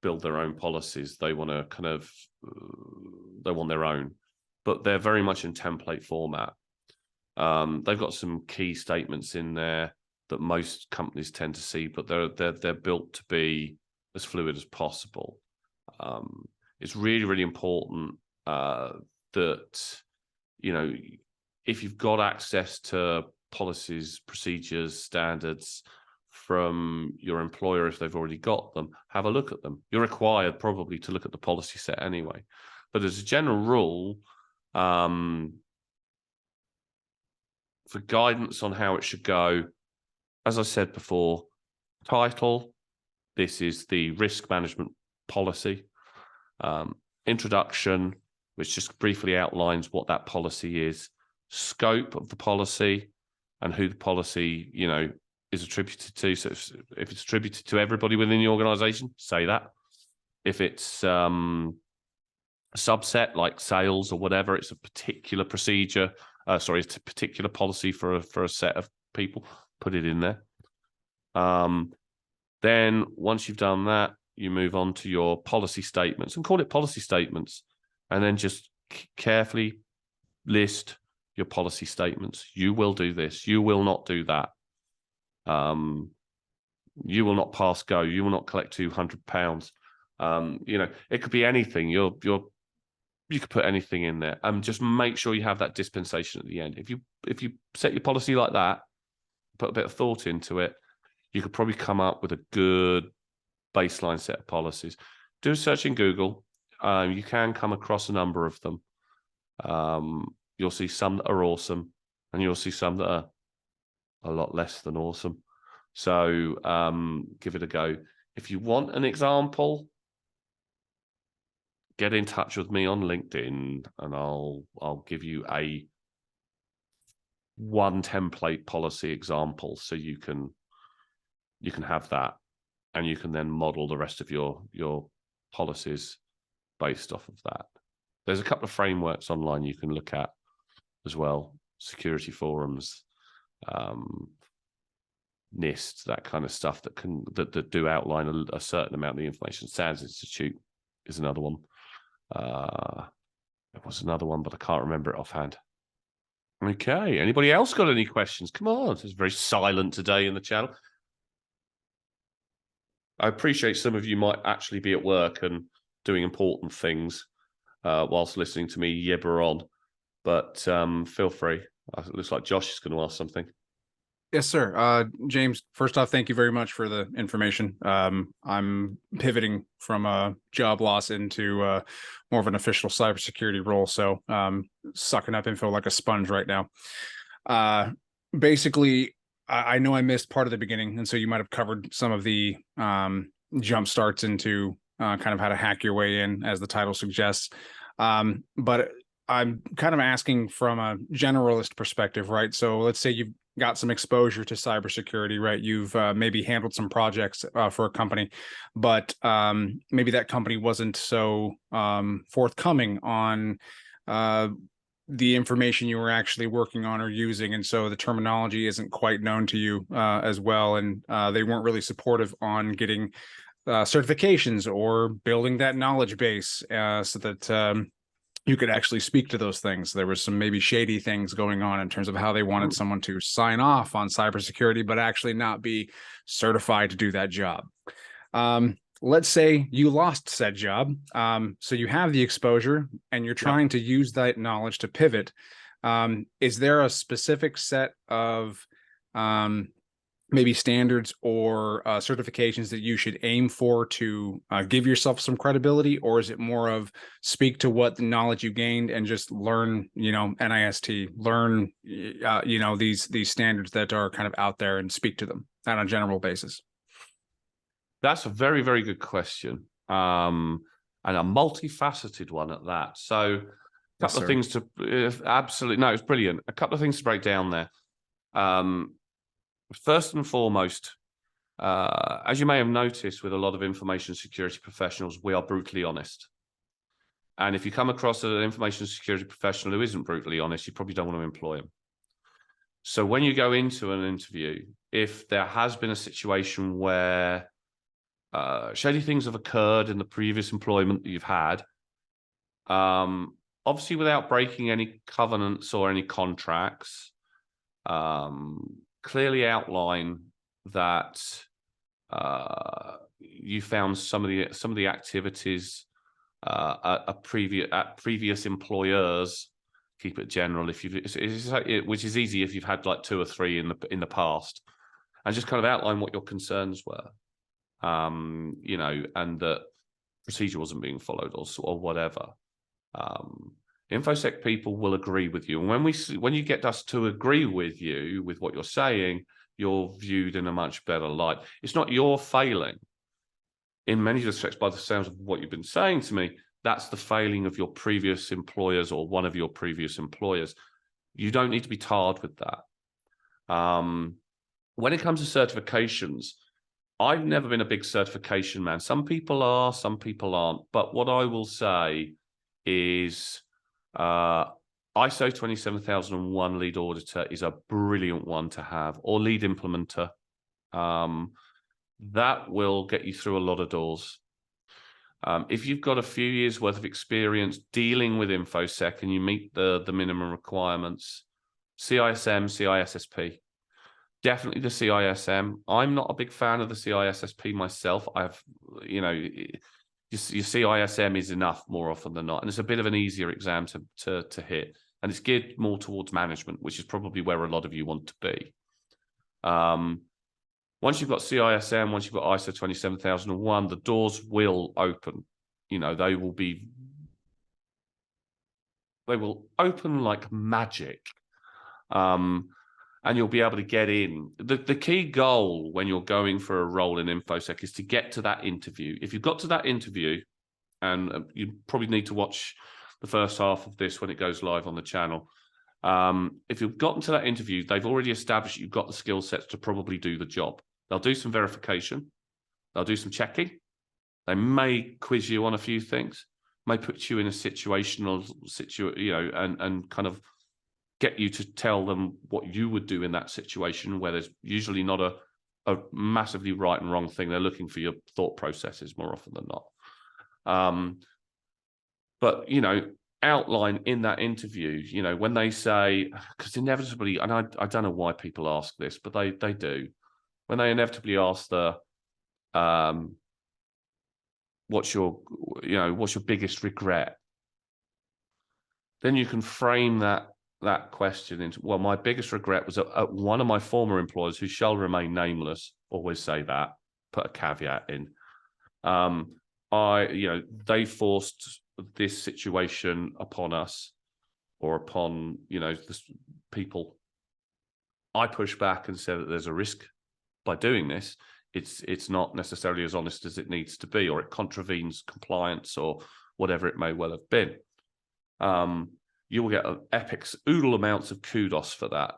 build their own policies. They want to kind of, they want their own, but they're very much in template format. They've got some key statements in there that most companies tend to see, but they're built to be as fluid as possible. It's really, really important that, you know, if you've got access to policies, procedures, standards from your employer, if they've already got them, have a look at them. You're required probably to look at the policy set anyway. But as a general rule, for guidance on how it should go, as I said before, title, this is the risk management policy. Introduction, which just briefly outlines what that policy is. Scope of the policy and who the policy, you know, is attributed to. So if it's attributed to everybody within the organization, say that. If it's a subset like sales or whatever, it's a particular procedure. It's a particular policy for a set of people. Put it in there. Then once you've done that, you move on to your policy statements, and call it policy statements, and then just carefully list your policy statements. You will do this. You will not do that. You will not pass go. You will not collect £200. You know, it could be anything. You could put anything in there. Just make sure you have that dispensation at the end. If you set your policy like that, put a bit of thought into it, you could probably come up with a good baseline set of policies. Do a search in Google. You can come across a number of them. You'll see some that are awesome, and you'll see some that are a lot less than awesome. So give it a go. If you want an example, get in touch with me on LinkedIn, and I'll give you one template policy example, so you can have that, and you can then model the rest of your policies based off of that. There's a couple of frameworks online you can look at as well. Security forums, NIST, that kind of stuff that do outline a certain amount of the information. SANS Institute is another one. There was another one, but I can't remember it offhand. Okay, anybody else got any questions? Come on, it's very silent today in the channel. I appreciate some of you might actually be at work and doing important things whilst listening to me yibber on, but feel free. It looks like Josh is going to ask something. Yes, sir. James, first off, thank you very much for the information. I'm pivoting from a job loss into more of an official cybersecurity role, so sucking up info like a sponge right now. Basically, I know I missed part of the beginning, and so you might have covered some of the jump starts into kind of how to hack your way in, as the title suggests. But I'm kind of asking from a generalist perspective, right? So let's say you've got some exposure to cybersecurity, right? You've maybe handled some projects for a company, but maybe that company wasn't so forthcoming on the information you were actually working on or using, and so the terminology isn't quite known to you as well, and they weren't really supportive on getting certifications or building that knowledge base so that you could actually speak to those things. There was some maybe shady things going on in terms of how they wanted someone to sign off on cybersecurity, but actually not be certified to do that job. Let's say you lost said job. So you have the exposure and you're trying to use that knowledge to pivot. Is there a specific set of maybe standards or certifications that you should aim for to give yourself some credibility, or is it more of speak to what the knowledge you gained and just learn, NIST, learn, these standards that are kind of out there and speak to them on a general basis? That's a very, very good question, and a multifaceted one at that. So a couple of things to absolutely, no, it's brilliant. A couple of things to break down there. First and foremost, As you may have noticed with a lot of information security professionals, we are brutally honest. And if you come across an information security professional who isn't brutally honest, you probably don't want to employ him. So when you go into an interview, if there has been a situation where shady things have occurred in the previous employment that you've had, obviously without breaking any covenants or any contracts, clearly outline that you found some of the activities at previous employers. Keep it general if which is easy if you've had like 2 or 3 in the past, and just kind of outline what your concerns were, you know, and that procedure wasn't being followed or whatever. InfoSec people will agree with you, and when you get us to agree with you with what you're saying, you're viewed in a much better light. It's not your failing. In many respects, by the sounds of what you've been saying to me, that's the failing of your previous employers or one of your previous employers. You don't need to be tarred with that. When it comes to certifications, I've never been a big certification man. Some people are, some people aren't. But what I will say is ISO 27001 lead auditor is a brilliant one to have, or lead implementer. That will get you through a lot of doors. If you've got a few years worth of experience dealing with InfoSec and you meet the minimum requirements, CISM, CISSP, definitely the CISM. I'm not a big fan of the CISSP myself. You know, your CISM is enough more often than not, and it's a bit of an easier exam to hit, and it's geared more towards management, which is probably where a lot of you want to be. Once you've got CISM, once you've got ISO 27001, the doors will open. You know, they will open like magic. And you'll be able to get in. The key goal when you're going for a role in InfoSec is to get to that interview. If you've got to that interview, and you probably need to watch the first half of this when it goes live on the channel. If you've gotten to that interview, they've already established you've got the skill sets to probably do the job. They'll do some verification. They'll do some checking. They may quiz you on a few things, may put you in a situational you know, and kind of get you to tell them what you would do in that situation, where there's usually not a massively right and wrong thing. They're looking for your thought processes more often than not. But, you know, outline in that interview, you know, when they say, because inevitably, and I don't know why people ask this, but they do. When they inevitably ask what's your biggest regret? Then you can frame that question into, well, my biggest regret was at one of my former employers, who shall remain nameless. Always say that, put a caveat in. You know, they forced this situation upon us, or upon, you know, this people. I pushed back and said that there's a risk by doing this. It's not necessarily as honest as it needs to be, or it contravenes compliance, or whatever it may well have been. You will get epic oodle amounts of kudos for that,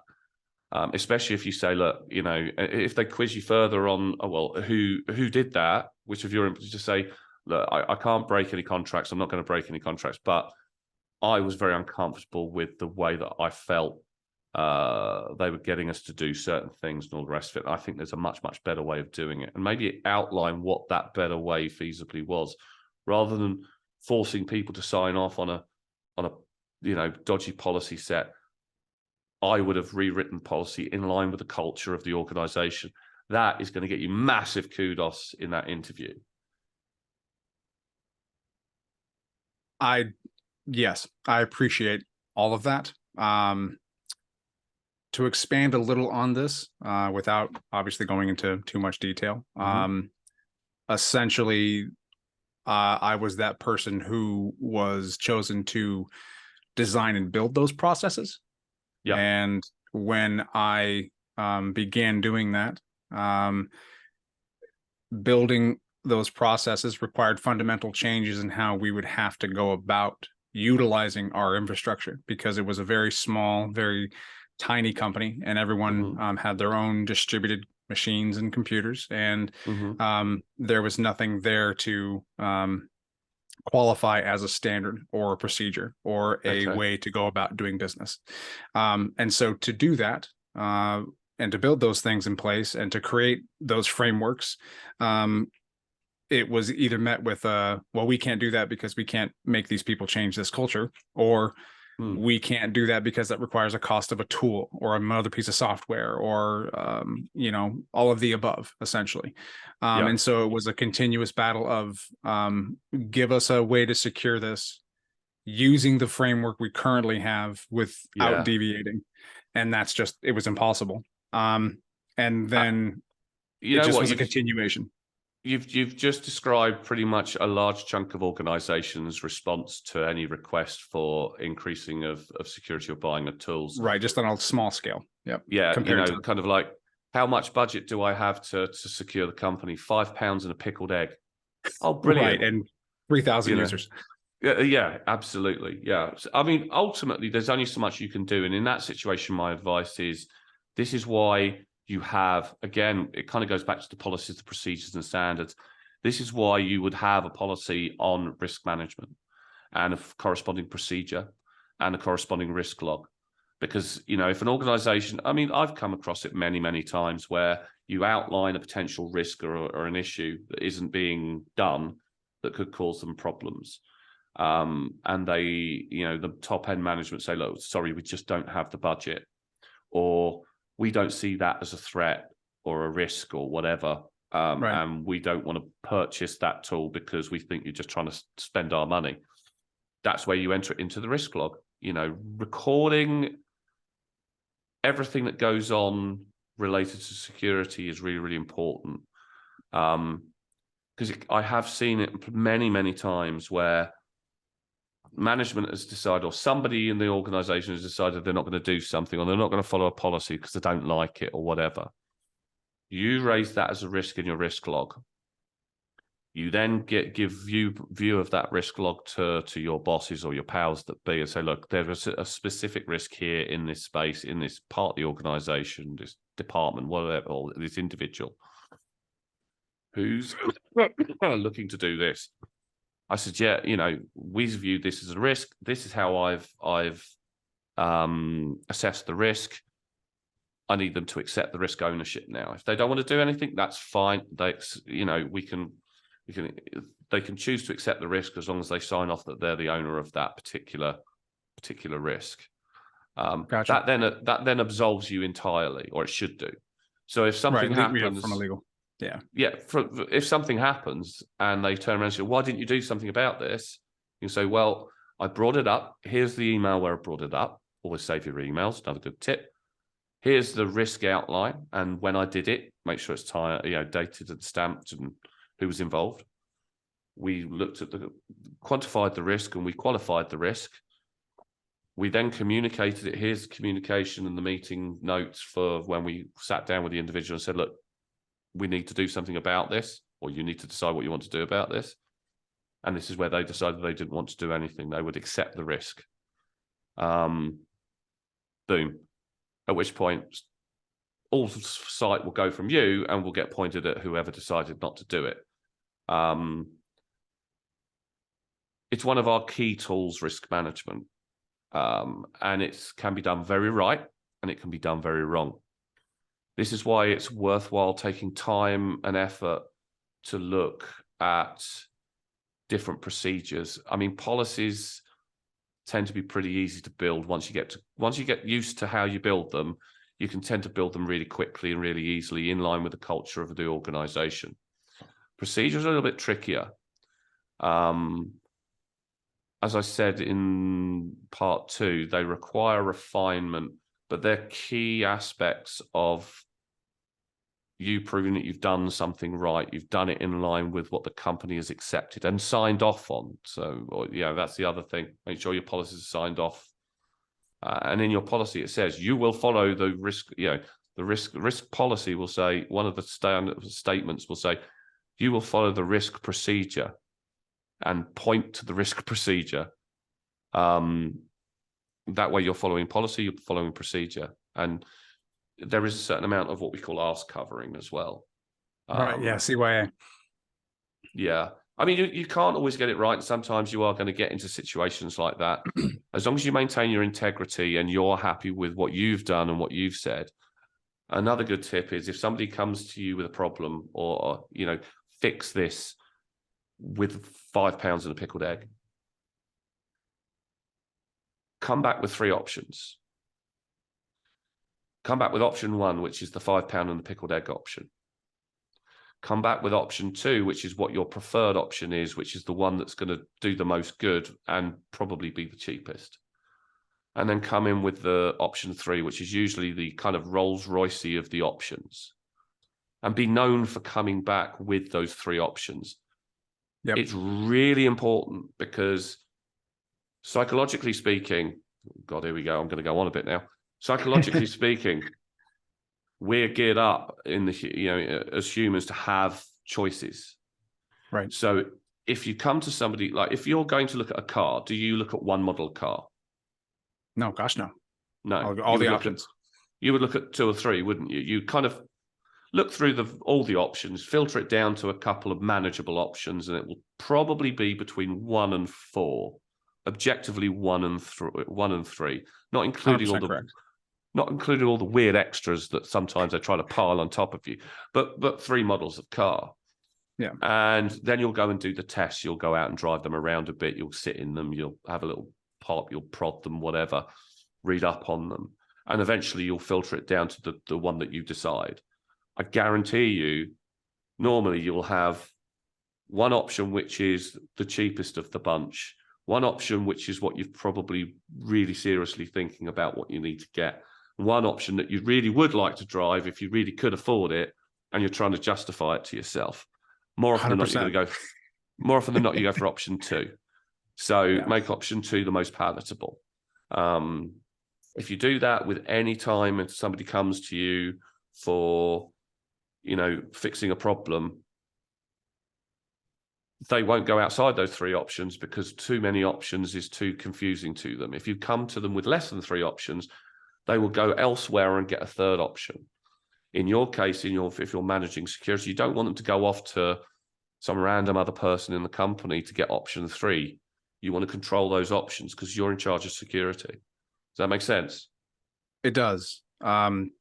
especially if you say, look, you know, if they quiz you further on, oh, well, who did that, which of your, just say, look, I can't break any contracts. I'm not going to break any contracts, but I was very uncomfortable with the way that I felt they were getting us to do certain things and all the rest of it. I think there's a much, much better way of doing it, and maybe outline what that better way feasibly was, rather than forcing people to sign off on a you know, dodgy policy set. I would have rewritten policy in line with the culture of the organization. That is going to get you massive kudos in that interview. Yes, I appreciate all of that. To expand a little on this, without obviously going into too much detail, essentially, I was that person who was chosen to design and build those processes. Yeah. And when I began doing that, building those processes required fundamental changes in how we would have to go about utilizing our infrastructure, because it was a very small, very tiny company, and everyone had their own distributed machines and computers, and there was nothing there to qualify as a standard or a procedure or a way to go about doing business. And so to do that, and to build those things in place and to create those frameworks, it was either met with, well, we can't do that because we can't make these people change this culture, or we can't do that because that requires a cost of a tool or another piece of software, or all of the above, essentially. And so it was a continuous battle of give us a way to secure this using the framework we currently have without deviating, and that's just, it was impossible. And then it just was a continuation. You've just described pretty much a large chunk of organizations' response to any request for increasing of security or buying of tools. Right, just on a small scale. Yep. Yeah, kind of like, how much budget do I have to secure the company? £5 and a pickled egg. Oh, brilliant. Right, and 3,000 users. Yeah, absolutely. Yeah. I mean, ultimately, there's only so much you can do. And in that situation, my advice is, this is why you have, again, it kind of goes back to the policies, the procedures and standards. This is why you would have a policy on risk management and a corresponding procedure and a corresponding risk log. Because, if an organization, I mean, I've come across it many, many times where you outline a potential risk or an issue that isn't being done that could cause them problems. And they, the top end management say, look, sorry, we just don't have the budget, or we don't see that as a threat or a risk or whatever. And we don't want to purchase that tool because we think you're just trying to spend our money. That's where you enter it into the risk log, recording everything that goes on related to security is really, really important. Because I have seen it many, many times where management has decided, or somebody in the organization has decided they're not going to do something, or they're not going to follow a policy because they don't like it or whatever. You raise that as a risk in your risk log. You then give view of that risk log to your bosses or your powers that be, and say, look, there is a specific risk here in this space, in this part of the organization, this department, whatever, or this individual who's looking to do this. I said, yeah, we view this as a risk. This is how I've assessed the risk. I need them to accept the risk ownership now. If they don't want to do anything, that's fine. They can choose to accept the risk as long as they sign off that they're the owner of that particular risk. Gotcha. That then absolves you entirely, or it should do. So if something happens from a legal. If something happens and they turn around and say, why didn't you do something about this? You say, well, I brought it up. Here's the email where I brought it up. Always save your emails. Another good tip. Here's the risk outline. And when I did it, make sure it's dated and stamped and who was involved. We looked at quantified the risk and we qualified the risk. We then communicated it. Here's the communication and the meeting notes for when we sat down with the individual and said, look, we need to do something about this, or you need to decide what you want to do about this. And this is where they decided they didn't want to do anything. They would accept the risk. Boom. At which point, all sight will go from you and will get pointed at whoever decided not to do it. It's one of our key tools, risk management. And it can be done very right, and it can be done very wrong. This is why it's worthwhile taking time and effort to look at different procedures. I mean, policies tend to be pretty easy to build. Once you get used to how you build them, you can tend to build them really quickly and really easily in line with the culture of the organization. Procedures are a little bit trickier. As I said in part 2, they require refinement, but they're key aspects of you proving that you've done something right. You've done it in line with what the company has accepted and signed off on. So, that's the other thing. Make sure your policies are signed off. And in your policy, it says you will follow the risk. The risk policy will say, one of the statements will say, you will follow the risk procedure and point to the risk procedure. That way you're following policy, you're following procedure. And there is a certain amount of what we call arse covering as well. Right. Yeah. CYA. Yeah. I mean, you can't always get it right. Sometimes you are going to get into situations like that. As long as you maintain your integrity and you're happy with what you've done and what you've said. Another good tip is if somebody comes to you with a problem or, you know, fix this with £5 and a pickled egg, come back with 3 options. Come back with option 1, which is the £5 and the pickled egg option. Come back with option 2, which is what your preferred option is, which is the one that's going to do the most good and probably be the cheapest. And then come in with the option 3, which is usually the kind of Rolls Royce of the options. And be known for coming back with those 3 options. Yep. It's really important because psychologically speaking, God, here we go. I'm going to go on a bit now. Psychologically speaking, we're geared up in the, you know, as humans to have choices. Right. So if you come to somebody, like if you're going to look at a car, do you look at one model car? No, gosh, no. No. All the options. You would look at 2 or 3, wouldn't you? You kind of look through all the options, filter it down to a couple of manageable options, and it will probably be between 1 and 4. Objectively, 1 and 3, not including all the correct. Not including all the weird extras that sometimes they try to pile on top of you, but 3 models of car. Yeah. And then you'll go and do the tests. You'll go out and drive them around a bit. You'll sit in them. You'll have a little pop. You'll prod them, whatever, read up on them. And eventually you'll filter it down to the one that you decide. I guarantee you, normally you'll have one option, which is the cheapest of the bunch. One option, which is what you're probably really seriously thinking about what you need to get. One option that you really would like to drive if you really could afford it, and you're trying to justify it to yourself. More often 100%. Than not, you're going to go. More often than not, you go for option 2. So make option 2 the most palatable. If you do that with any time, if somebody comes to you for, you know, fixing a problem, they won't go outside those 3 options because too many options is too confusing to them. If you come to them with less than 3 options, they will go elsewhere and get a 3rd option. In your case, if you're managing security, you don't want them to go off to some random other person in the company to get option 3. You want to control those options because you're in charge of security. Does that make sense? It does. I'm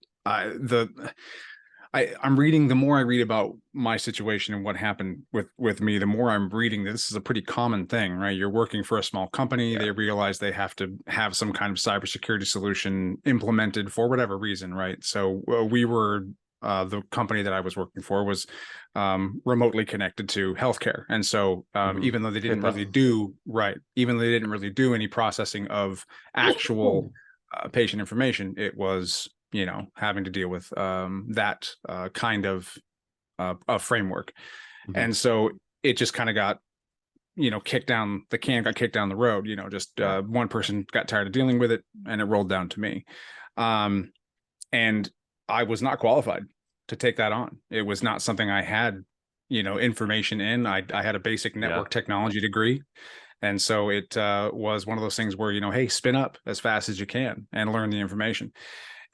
reading, the more I read about my situation and what happened with me, the more I'm reading that this is a pretty common thing, right? You're working for a small company. Yeah. They realize they have to have some kind of cybersecurity solution implemented for whatever reason, right? So we were, the company that I was working for was remotely connected to healthcare. And so even though they didn't really do, even though they didn't really do any processing of actual patient information, it was, you know, having to deal with that kind of framework. And so it just kind of got, you know, the can got kicked down the road, you know, just one person got tired of dealing with it and it rolled down to me. And I was not qualified to take that on. It was not something I had, you know, information in. I had a basic network technology degree. And so it was one of those things where, you know, hey, spin up as fast as you can and learn the information.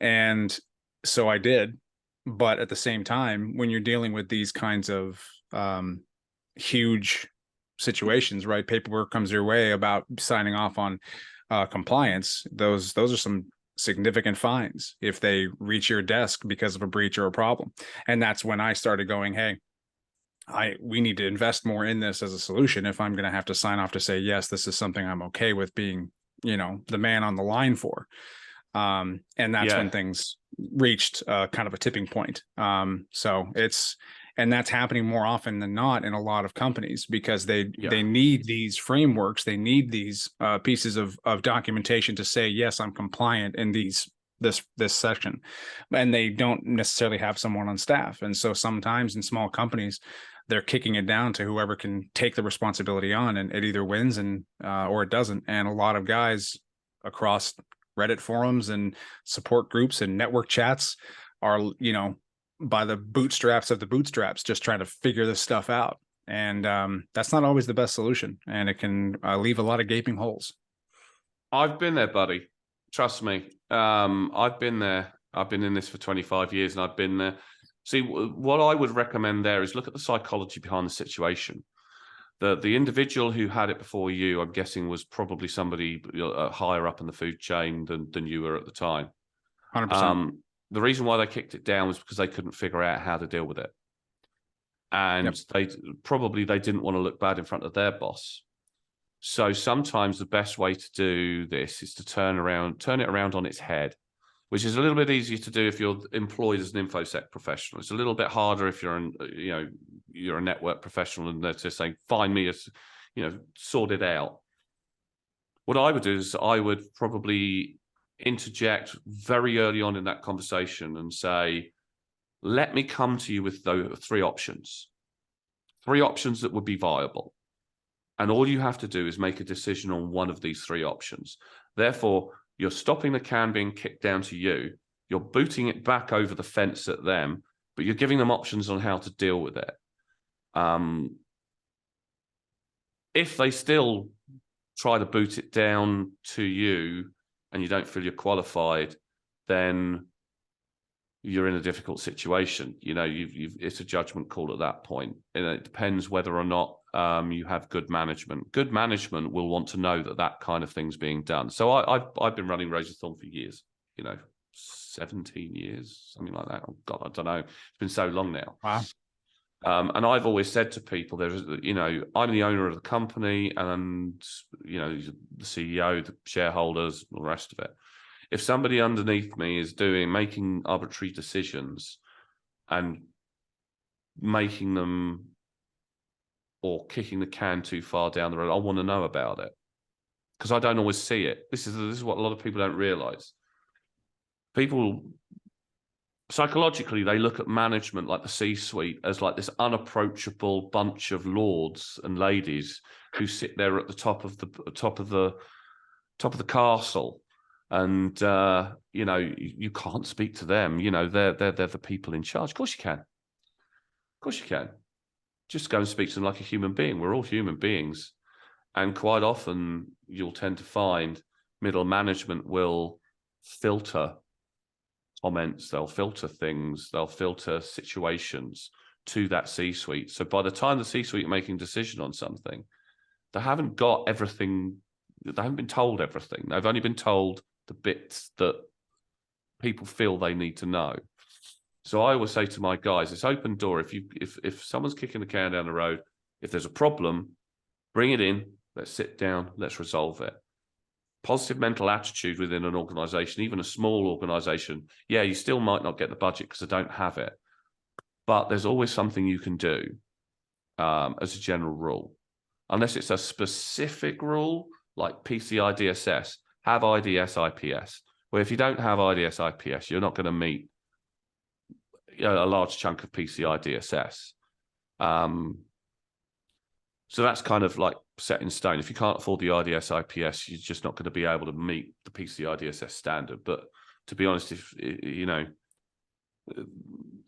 And so I did. But at the same time, when you're dealing with these kinds of huge situations, right? Paperwork comes your way about signing off on compliance. Those are some significant fines if they reach your desk because of a breach or a problem. And that's when I started going, hey, we need to invest more in this as a solution if I'm going to have to sign off to say, yes, this is something I'm okay with being, you know, the man on the line for. And that's when things reached kind of a tipping point. And that's happening more often than not in a lot of companies because they need these frameworks. They need these pieces of documentation to say, yes, I'm compliant in this section, and they don't necessarily have someone on staff. And so sometimes in small companies, they're kicking it down to whoever can take the responsibility on, and it either wins or it doesn't. And a lot of guys across Reddit forums and support groups and network chats are, you know, by the bootstraps of the bootstraps, just trying to figure this stuff out. And that's not always the best solution. And it can leave a lot of gaping holes. I've been there, buddy. Trust me. I've been there. I've been in this for 25 years and I've been there. See, what I would recommend there is look at the psychology behind the situation. The individual who had it before you, I'm guessing, was probably somebody higher up in the food chain than you were at the time. 100%. The reason why they kicked it down was because they couldn't figure out how to deal with it. And they didn't want to look bad in front of their boss. So sometimes the best way to do this is to turn it around on its head, which is a little bit easier to do if you're employed as an InfoSec professional. It's a little bit harder if you're a network professional and they're just saying, find me sort it out. What I would do is I would probably interject very early on in that conversation and say, let me come to you with those three options that would be viable. And all you have to do is make a decision on one of these three options. Therefore, you're stopping the can being kicked down to you. You're booting it back over the fence at them, but you're giving them options on how to deal with it. If they still try to boot it down to you and you don't feel you're qualified, then you're in a difficult situation. It's a judgment call at that point. And it depends whether or not you have good management. Good management will want to know that kind of thing's being done. So I've been running Razorthon for years, 17 years, something like that. Oh God, I don't know. It's been so long now. Wow. And I've always said to people, I'm the owner of the company and, the CEO, the shareholders, all the rest of it. If somebody underneath me is making arbitrary decisions and making them or kicking the can too far down the road, I want to know about it because I don't always see it. This is what a lot of people don't realize. People psychologically, they look at management like the C-suite as like this unapproachable bunch of lords and ladies who sit there at the top of the castle. And you can't speak to them. They're the people in charge. Of course you can. Of course you can. Just go and speak to them like a human being. We're all human beings, and quite often you'll tend to find middle management will filter comments. They'll filter things. They'll filter situations to that C-suite. So by the time the C-suite are making a decision on something, they haven't got everything. They haven't been told everything. They've only been told the bits that people feel they need to know. So I always say to my guys, it's open door. If someone's kicking the can down the road, if there's a problem, bring it in, let's sit down, let's resolve it. Positive mental attitude within an organization, even a small organization, you still might not get the budget because I don't have it. But there's always something you can do as a general rule. Unless it's a specific rule, like PCI DSS, have IDS IPS, where if you don't have IDS IPS, you're not going to meet a large chunk of PCI DSS. So that's kind of like set in stone. If you can't afford the IDS IPS, you're just not going to be able to meet the PCI DSS standard. But to be honest,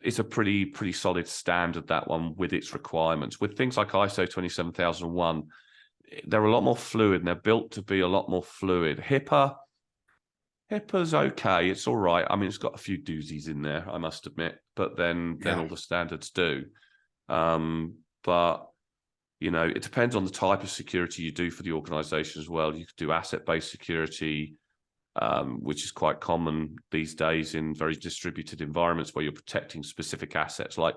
it's a pretty solid standard, that one, with its requirements. With things like ISO 27001, they're a lot more fluid and they're built to be a lot more fluid. HIPAA's okay. It's all right. I mean, it's got a few doozies in there, I must admit, but then all the standards do. But, it depends on the type of security you do for the organization as well. You could do asset-based security, which is quite common these days in very distributed environments where you're protecting specific assets like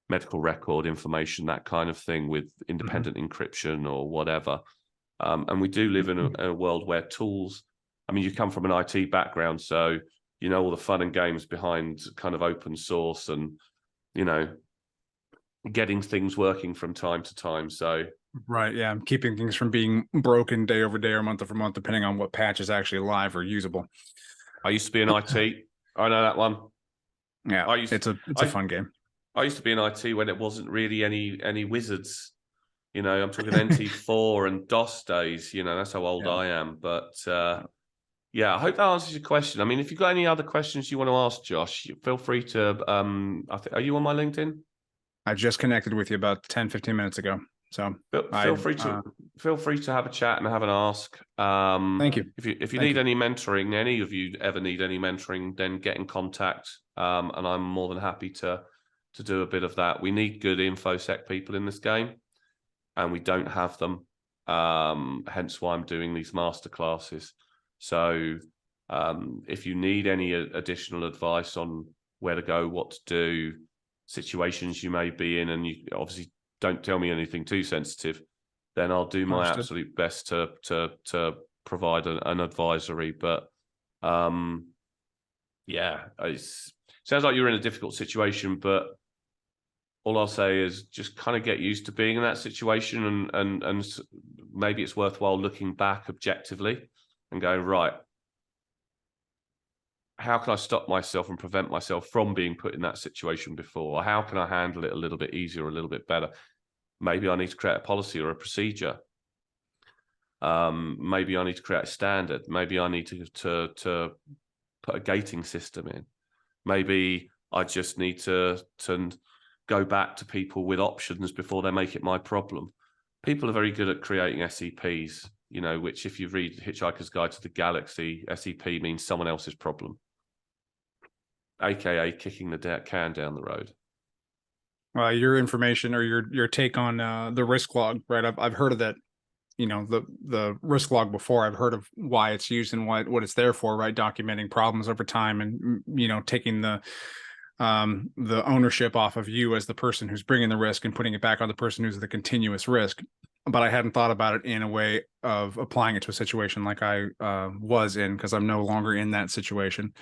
medical record information, that kind of thing, with independent encryption or whatever. And we do live in a world where tools, I mean, you come from an IT background, so you know all the fun and games behind kind of open source and, getting things working from time to time. So right, yeah, keeping things from being broken day over day or month over month, depending on what patch is actually live or usable. I used to be in IT. I know that one. Yeah, it's a fun game. I used to be in IT when it wasn't really any wizards. I'm talking NT4 and DOS days. That's how old I am. But I hope that answers your question. I mean, if you've got any other questions you want to ask Josh, feel free to. Are you on my LinkedIn? I just connected with you about 10, 15 minutes ago. So Feel free to have a chat and have an ask. Thank you. If you need any mentoring, any of you ever need any mentoring, then get in contact. And I'm more than happy to do a bit of that. We need good infosec people in this game, and we don't have them. Hence why I'm doing these masterclasses. So if you need any additional advice on where to go, what to do, situations you may be in, and you obviously don't tell me anything too sensitive, then I'll do my absolute best to provide an advisory. But yeah, it sounds like you're in a difficult situation, but all I'll say is just kind of get used to being in that situation, and maybe it's worthwhile looking back objectively and going, right, how can I stop myself and prevent myself from being put in that situation before? Or how can I handle it a little bit easier, or a little bit better? Maybe I need to create a policy or a procedure. Maybe I need to create a standard. Maybe I need to put a gating system in. Maybe I just need to go back to people with options before they make it my problem. People are very good at creating SEPs, you know, which if you read Hitchhiker's Guide to the Galaxy, SEP means someone else's problem, aka kicking the can down the road. Your information or your take on the risk log, right? I've heard of that, you know, the risk log before. I've heard of why it's used and what it's there for, right? Documenting problems over time, and, you know, taking the ownership off of you as the person who's bringing the risk and putting it back on the person who's the continuous risk. But I hadn't thought about it in a way of applying it to a situation like I was in, because I'm no longer in that situation.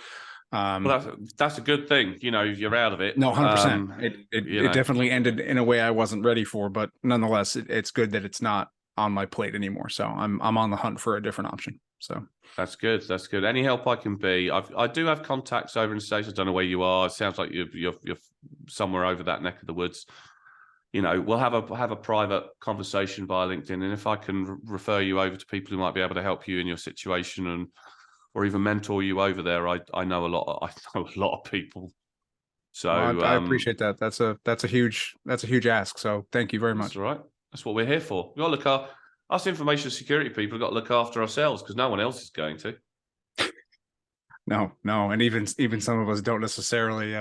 Well, that's a good thing. You know, you're out of it. No, 100%. It definitely ended in a way I wasn't ready for, but nonetheless, it's good that it's not on my plate anymore. So I'm on the hunt for a different option. So that's good. That's good. Any help I can be. I do have contacts over in the States. I don't know where you are. It sounds like you're somewhere over that neck of the woods. You know, we'll have a private conversation via LinkedIn, and if I can refer you over to people who might be able to help you in your situation, and or even mentor you over there, I know a lot. I know a lot of people. So I appreciate that. That's a huge ask. So thank you very much. That's all right. That's what we're here for. We got to look after us information security people. Have got to look after ourselves, because no one else is going to. No, and even some of us don't necessarily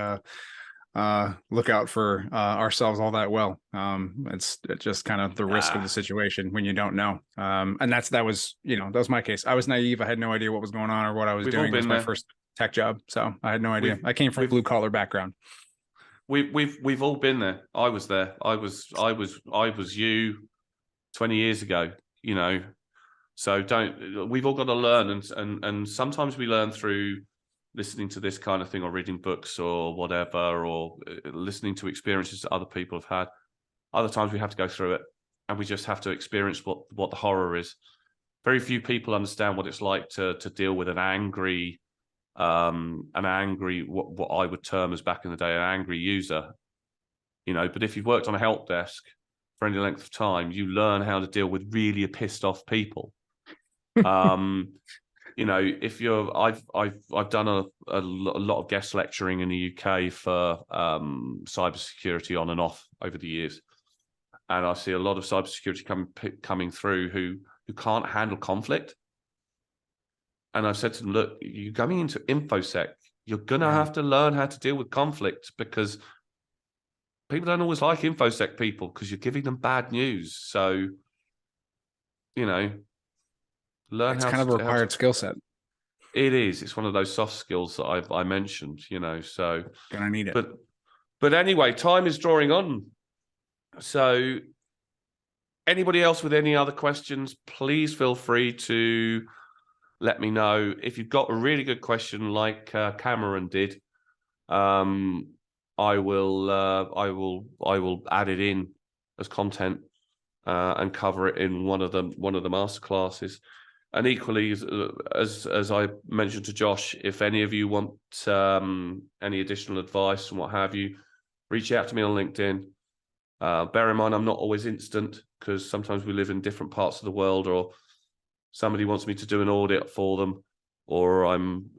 look out for ourselves all that well. It's just kind of the risk of the situation when you don't know. And that was my case. I was naive. I had no idea what was going on or what I was doing. It was my first tech job, so I had no idea. I came from a blue collar background. We've all been there. I was there. I was you 20 years ago, you know. So we've all got to learn, and sometimes we learn through listening to this kind of thing, or reading books or whatever, or listening to experiences that other people have had. Other times we have to go through it, and we just have to experience what the horror is. Very few people understand what it's like to deal with an angry, what I would term as back in the day, an angry user. You know, but if you've worked on a help desk for any length of time, you learn how to deal with really pissed off people. You know, if I've done a lot of guest lecturing in the UK for cybersecurity on and off over the years, and I see a lot of cybersecurity coming through who can't handle conflict. And I've said to them, look, you're going into InfoSec, you're gonna have to learn how to deal with conflict, because people don't always like InfoSec people, because you're giving them bad news. So, you know, learn it's how kind of a required skill set. It is. It's one of those soft skills that I mentioned, you know, so gonna need it. But anyway, time is drawing on. So anybody else with any other questions, please feel free to let me know. If you've got a really good question like Cameron did, I will add it in as content and cover it in one of the masterclasses. And equally, as I mentioned to Josh, if any of you want any additional advice and what have you, reach out to me on LinkedIn. Bear in mind, I'm not always instant, because sometimes we live in different parts of the world, or somebody wants me to do an audit for them, or I'm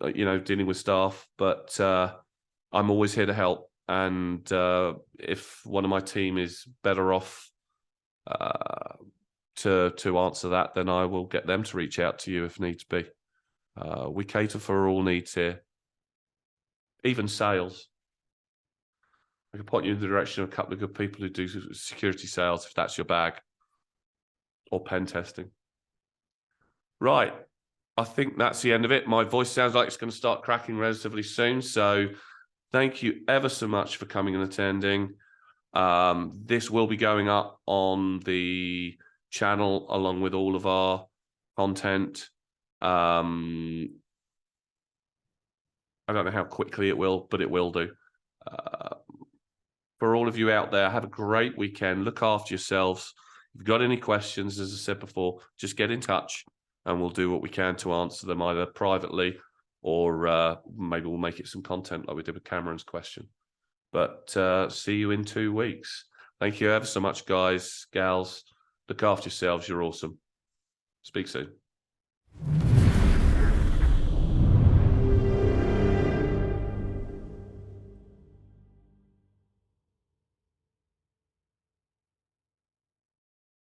dealing with staff. But I'm always here to help. And if one of my team is better off to answer that, then I will get them to reach out to you if needs be. We cater for all needs here, even sales. I can point you in the direction of a couple of good people who do security sales if that's your bag, or pen testing. Right. I think that's the end of it. My voice sounds like it's going to start cracking relatively soon. So thank you ever so much for coming and attending. This will be going up on the channel along with all of our content. I don't know how quickly it will, but it will do. For all of you out there, have a great weekend. Look after yourselves. If you've got any questions, as I said before, just get in touch and we'll do what we can to answer them either privately or maybe we'll make it some content like we did with Cameron's question. But see you in 2 weeks. Thank you ever so much, guys, gals. Look after yourselves. You're awesome. Speak soon.